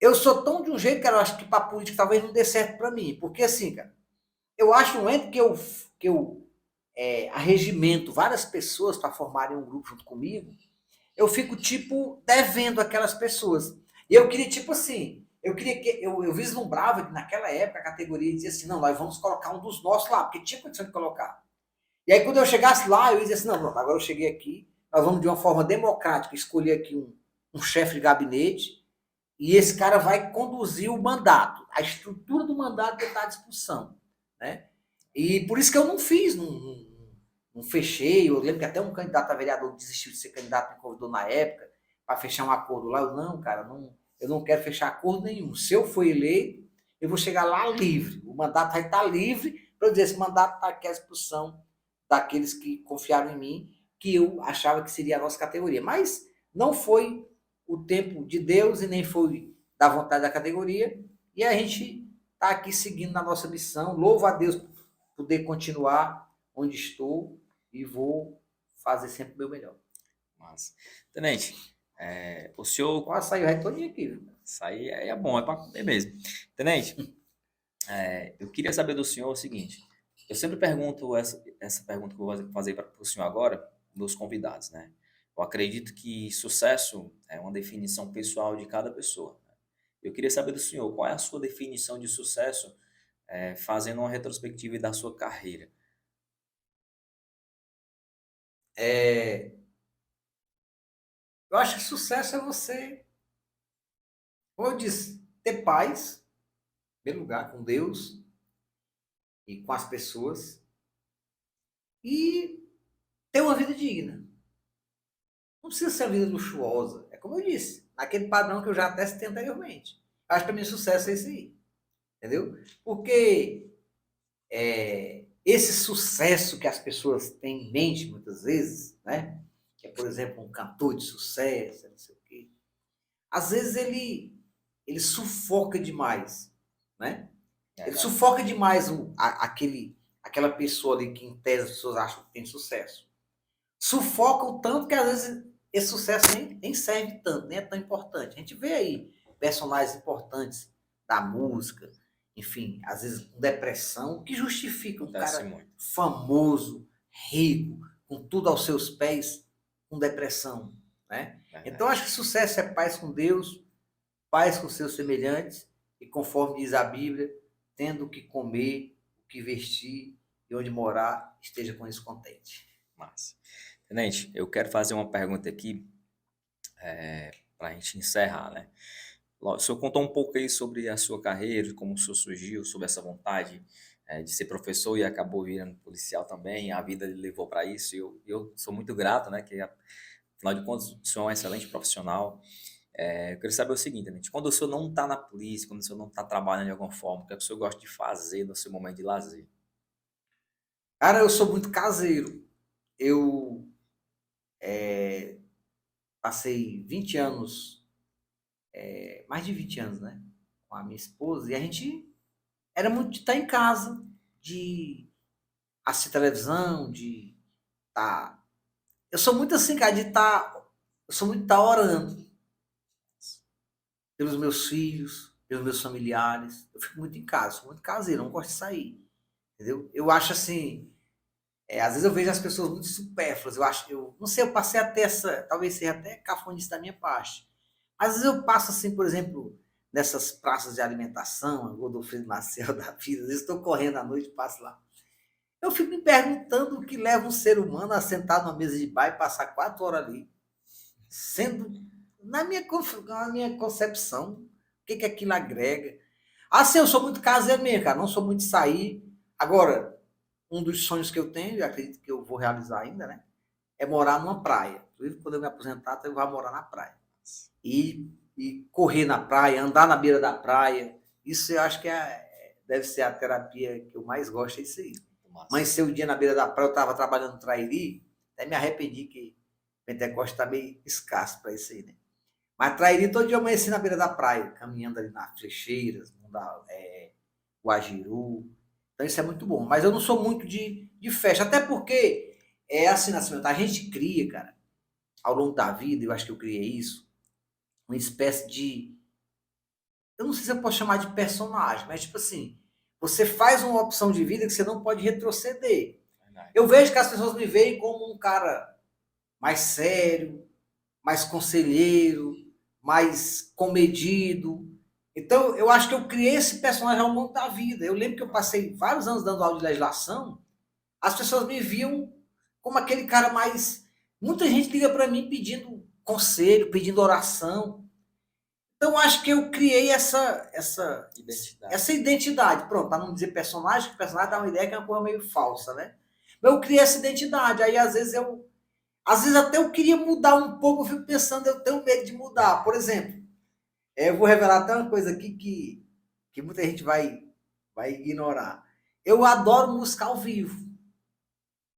eu sou tão de um jeito, cara, eu acho que para política talvez não dê certo para mim. Porque assim, cara, eu acho um ente que eu arregimento várias pessoas para formarem um grupo junto comigo, eu fico, tipo, devendo aquelas pessoas. E eu queria, tipo assim, eu vislumbrava que naquela época a categoria dizia assim, não, nós vamos colocar um dos nossos lá, porque tinha condição de colocar. E aí, quando eu chegasse lá, eu ia dizer assim, não, agora eu cheguei aqui, nós vamos de uma forma democrática escolher aqui um chefe de gabinete, e esse cara vai conduzir o mandato. A estrutura do mandato está à discussão. Né? E por isso que eu não fiz, não fechei. Eu lembro que até um candidato a vereador desistiu de ser candidato, me convidou na época, para fechar um acordo lá. Eu, não, cara, eu não quero fechar acordo nenhum. Se eu for eleito, eu vou chegar lá livre. O mandato vai estar livre para eu dizer, esse mandato está aqui à disposição daqueles que confiaram em mim, que eu achava que seria a nossa categoria. Mas não foi o tempo de Deus e nem foi da vontade da categoria. E a gente está aqui seguindo na nossa missão. Louvo a Deus por poder continuar onde estou e vou fazer sempre o meu melhor. Mas, tenente, o senhor. Quase saiu reto todinho aqui. Viu? Isso aí é bom, é para comer mesmo. Tenente, eu queria saber do senhor o seguinte. Eu sempre pergunto essa pergunta que eu vou fazer para o senhor agora, meus convidados, né? Eu acredito que sucesso é uma definição pessoal de cada pessoa. Né? Eu queria saber do senhor, qual é a sua definição de sucesso, fazendo uma retrospectiva da sua carreira? Eu acho que sucesso é você, como eu disse, ter paz, em primeiro lugar, com Deus e com as pessoas, e ter uma vida digna. Não precisa ser uma vida luxuosa. É como eu disse, naquele padrão que eu já até citei anteriormente. Acho que para mim sucesso é esse aí. Entendeu? Porque esse sucesso que as pessoas têm em mente muitas vezes, né? Que é, por exemplo, um cantor de sucesso, não sei o quê. Às vezes ele sufoca demais, né? Ele sufoca demais aquela pessoa ali que em tese as pessoas acham que tem sucesso. Sufoca o tanto que às vezes esse sucesso nem serve tanto, nem é tão importante. A gente vê aí personagens importantes da música, enfim, às vezes com depressão, que justifica um cara famoso, rico, com tudo aos seus pés, com depressão. Né? Então, acho que sucesso é paz com Deus, paz com seus semelhantes, e conforme diz a Bíblia, tendo o que comer, o que vestir e onde morar, esteja com isso contente. Massa. Tenente, eu quero fazer uma pergunta aqui para a gente encerrar, né? O senhor contou um pouco aí sobre a sua carreira, como o senhor surgiu, sobre essa vontade de ser professor e acabou virando policial também, a vida lhe levou para isso, e eu sou muito grato, né, que afinal de contas o senhor é um excelente profissional. Eu quero saber o seguinte, Tenente, quando o senhor não está na polícia, quando o senhor não está trabalhando de alguma forma, o que é que o senhor gosta de fazer no seu momento de lazer? Cara, eu sou muito caseiro. Eu passei 20 anos, mais de 20 anos, né? Com a minha esposa, e a gente era muito de estar em casa, de assistir televisão, de estar. Eu sou muito assim, cara, de estar. Eu sou muito de estar orando pelos meus filhos, pelos meus familiares. Eu fico muito em casa, sou muito caseiro, não gosto de sair. Entendeu? Eu acho assim. Às vezes eu vejo as pessoas muito supérfluas. Eu não sei, eu passei até essa, talvez seja até cafonice da minha parte. Às vezes eu passo assim, por exemplo, nessas praças de alimentação, Godofredo Marcel da vida, às vezes estou correndo à noite, passo lá. Eu fico me perguntando o que leva um ser humano a sentar numa mesa de bar e passar 4 horas ali, sendo, na minha concepção, o que aquilo agrega. Assim, eu sou muito caseiro mesmo, cara, não sou muito de sair. Agora, um dos sonhos que eu tenho, e acredito que eu vou realizar ainda, né? É morar numa praia. Inclusive, quando eu me aposentar, eu vou morar na praia. E correr na praia, andar na beira da praia. Isso eu acho que deve ser a terapia que eu mais gosto, é isso aí. Amanheceu o dia na beira da praia, eu estava trabalhando no Trairi, até me arrependi que Pentecoste está meio escasso para isso aí, né? Mas Trairi, todo dia eu amanheci na beira da praia, caminhando ali nas Flecheiras, Guajiru. Então isso é muito bom. Mas eu não sou muito de festa, até porque é assim, Nascimento, a gente cria, cara, ao longo da vida, eu acho que eu criei isso, uma espécie de, eu não sei se eu posso chamar de personagem, mas tipo assim, você faz uma opção de vida que você não pode retroceder. Eu vejo que as pessoas me veem como um cara mais sério, mais conselheiro, mais comedido. Então, eu acho que eu criei esse personagem ao longo da vida. Eu lembro que eu passei vários anos dando aula de legislação, as pessoas me viam como aquele cara mais. Muita gente liga para mim pedindo conselho, pedindo oração. Então, acho que eu criei essa identidade. Pronto, para não dizer personagem, que personagem dá uma ideia que é uma coisa meio falsa, né? Mas eu criei essa identidade. Aí, às vezes até eu queria mudar um pouco, eu fico pensando, eu tenho medo de mudar. Por exemplo, eu vou revelar até uma coisa aqui que muita gente vai ignorar. Eu adoro música ao vivo.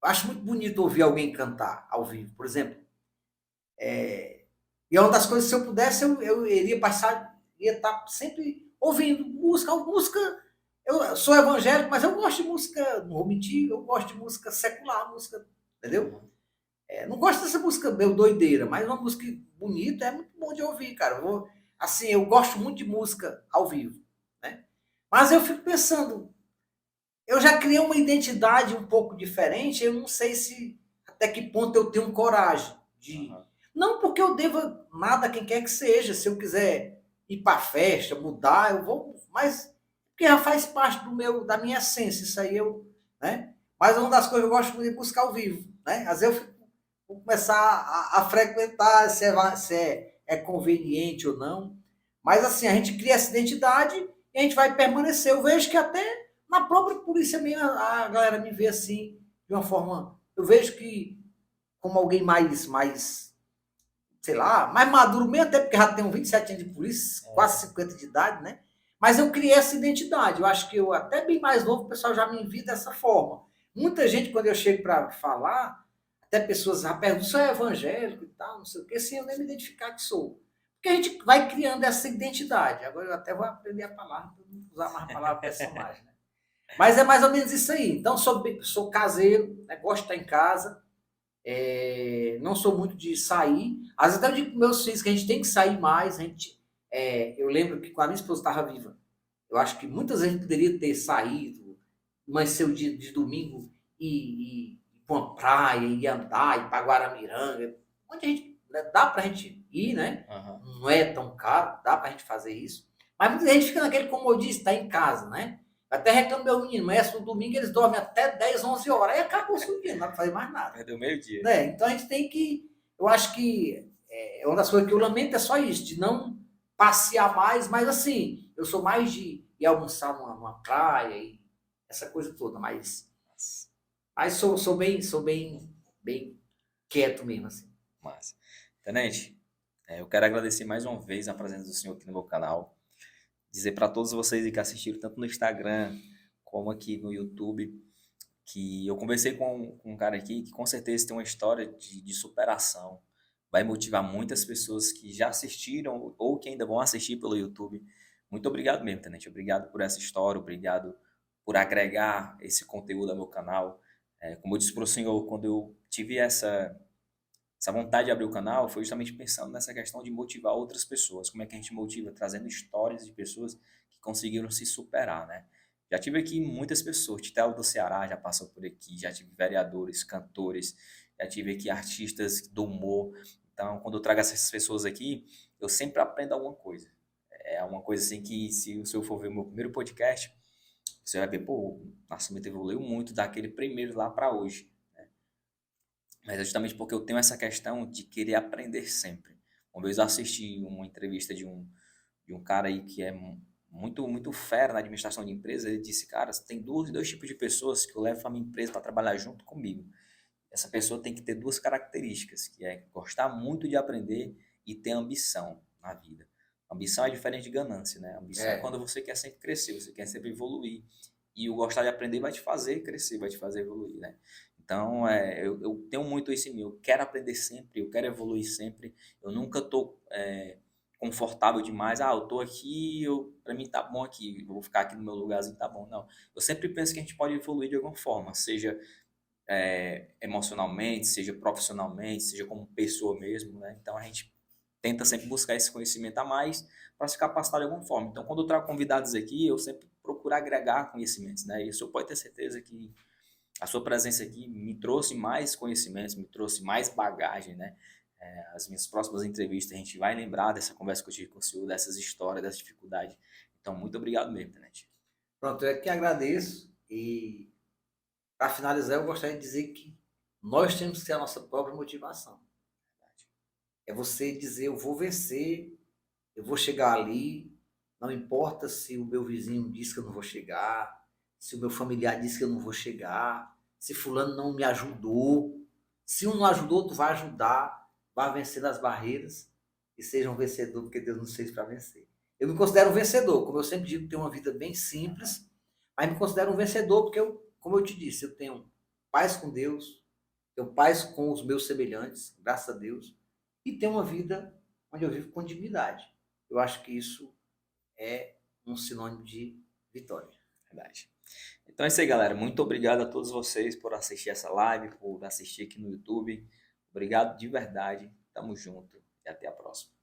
Eu acho muito bonito ouvir alguém cantar ao vivo. Por exemplo, e é uma das coisas, se eu pudesse, eu iria passar, ia estar sempre ouvindo música. Música, eu sou evangélico, mas eu gosto de música, não vou mentir, eu gosto de música secular, música, entendeu? Não gosto dessa música meio doideira, mas uma música bonita é muito bom de ouvir, cara. Assim, eu gosto muito de música ao vivo, né? Mas eu fico pensando, eu já criei uma identidade um pouco diferente, eu não sei se até que ponto eu tenho coragem de. Não porque eu deva nada a quem quer que seja, se eu quiser ir para festa, mudar, eu vou, mas porque já faz parte da minha essência, isso aí né? Mas uma das coisas que eu gosto de buscar ao vivo, né? Às vezes eu vou começar a frequentar se é conveniente ou não. Mas assim, a gente cria essa identidade e a gente vai permanecer. Eu vejo que até na própria polícia mesmo, a galera me vê assim, de uma forma. Eu vejo que como alguém mais, sei lá, mais maduro mesmo, até porque já tenho 27 anos de polícia, quase 50 de idade, né? Mas eu criei essa identidade. Eu acho que eu, até bem mais novo, o pessoal já me viu dessa forma. Muita gente, quando eu chego para falar, até pessoas já perguntam, você é evangélico e tal, não sei o quê, sem eu nem me identificar que sou. Porque a gente vai criando essa identidade. Agora eu até vou aprender a palavra, para não usar mais a palavra personagem, né? Mas é mais ou menos isso aí. Então, sou caseiro, né? Gosto de estar em casa, não sou muito de sair. Às vezes até eu digo para meus filhos que a gente tem que sair mais. Eu lembro que quando a minha esposa estava viva, eu acho que muitas vezes poderia ter saído, mas seu dia de domingo e ir para uma praia, ir andar, ir para Guaramiranga. Onde a gente, né, dá para a gente ir, né? Não é tão caro, dá para a gente fazer isso. Mas muita gente fica naquele comodismo, está em casa, né? Até reclamo meu menino, mas no domingo eles dormem até 10, 11 horas. Aí acabou o dia, não dá para fazer mais nada. Perdeu meio-dia. Né? Então a gente tem que. Eu acho que uma das coisas que eu lamento é só isso, de não passear mais, mas assim, eu sou mais de ir almoçar numa praia e essa coisa toda, mas sou bem quieto mesmo, assim. Massa. Tenente, eu quero agradecer mais uma vez a presença do senhor aqui no meu canal. Dizer para todos vocês que assistiram, tanto no Instagram como aqui no YouTube, que eu conversei com um cara aqui que com certeza tem uma história de superação. Vai motivar muitas pessoas que já assistiram ou que ainda vão assistir pelo YouTube. Muito obrigado mesmo, Tenente. Obrigado por essa história, obrigado por agregar esse conteúdo ao meu canal. Como eu disse para o senhor, quando eu tive essa vontade de abrir o canal, foi justamente pensando nessa questão de motivar outras pessoas. Como é que a gente motiva? Trazendo histórias de pessoas que conseguiram se superar, né? Já tive aqui muitas pessoas, Titelo do Ceará já passou por aqui, já tive vereadores, cantores, já tive aqui artistas do humor. Então, quando eu trago essas pessoas aqui, eu sempre aprendo alguma coisa. É uma coisa assim que, se o senhor for ver o meu primeiro podcast, você vai ver, pô, o Nascimento evoluiu muito daquele primeiro lá para hoje. Mas é justamente porque eu tenho essa questão de querer aprender sempre. Uma vez eu assisti uma entrevista de um cara aí que é muito fera na administração de empresa. Ele disse, cara, tem dois tipos de pessoas que eu levo a minha empresa para trabalhar junto comigo. Essa pessoa tem que ter duas características, que é gostar muito de aprender e ter ambição na vida. Ambição é diferente de ganância, né? Ambição é quando você quer sempre crescer, você quer sempre evoluir. E o gostar de aprender vai te fazer crescer, vai te fazer evoluir, né? Então, eu tenho muito isso em mim. Eu quero aprender sempre, eu quero evoluir sempre. Eu nunca estou confortável demais. Ah, eu estou aqui, para mim tá bom aqui, eu vou ficar aqui no meu lugarzinho, tá bom. Não. Eu sempre penso que a gente pode evoluir de alguma forma, seja emocionalmente, seja profissionalmente, seja como pessoa mesmo, né? Então, a gente tenta sempre buscar esse conhecimento a mais para se capacitar de alguma forma. Então, quando eu trago convidados aqui, eu sempre procuro agregar conhecimentos, né? E o senhor pode ter certeza que a sua presença aqui me trouxe mais conhecimentos, me trouxe mais bagagem, né? As minhas próximas entrevistas, a gente vai lembrar dessa conversa que eu tive com o senhor, dessas histórias, dessa dificuldade. Então, muito obrigado mesmo, tenente. Pronto, eu é que agradeço. E para finalizar, eu gostaria de dizer que nós temos que ter a nossa própria motivação. É você dizer, eu vou vencer, eu vou chegar ali, não importa se o meu vizinho diz que eu não vou chegar, se o meu familiar diz que eu não vou chegar, se fulano não me ajudou. Se um não ajudou, tu vai ajudar, vai vencer as barreiras e seja um vencedor, porque Deus nos fez para vencer. Eu me considero um vencedor, como eu sempre digo, tenho uma vida bem simples, mas me considero um vencedor porque, como eu te disse, eu tenho paz com Deus, tenho paz com os meus semelhantes, graças a Deus, e tenho uma vida onde eu vivo com dignidade. Eu acho que isso é um sinônimo de vitória. Verdade. Então é isso aí, galera. Muito obrigado a todos vocês por assistir essa live, por assistir aqui no YouTube. Obrigado de verdade. Tamo junto e até a próxima.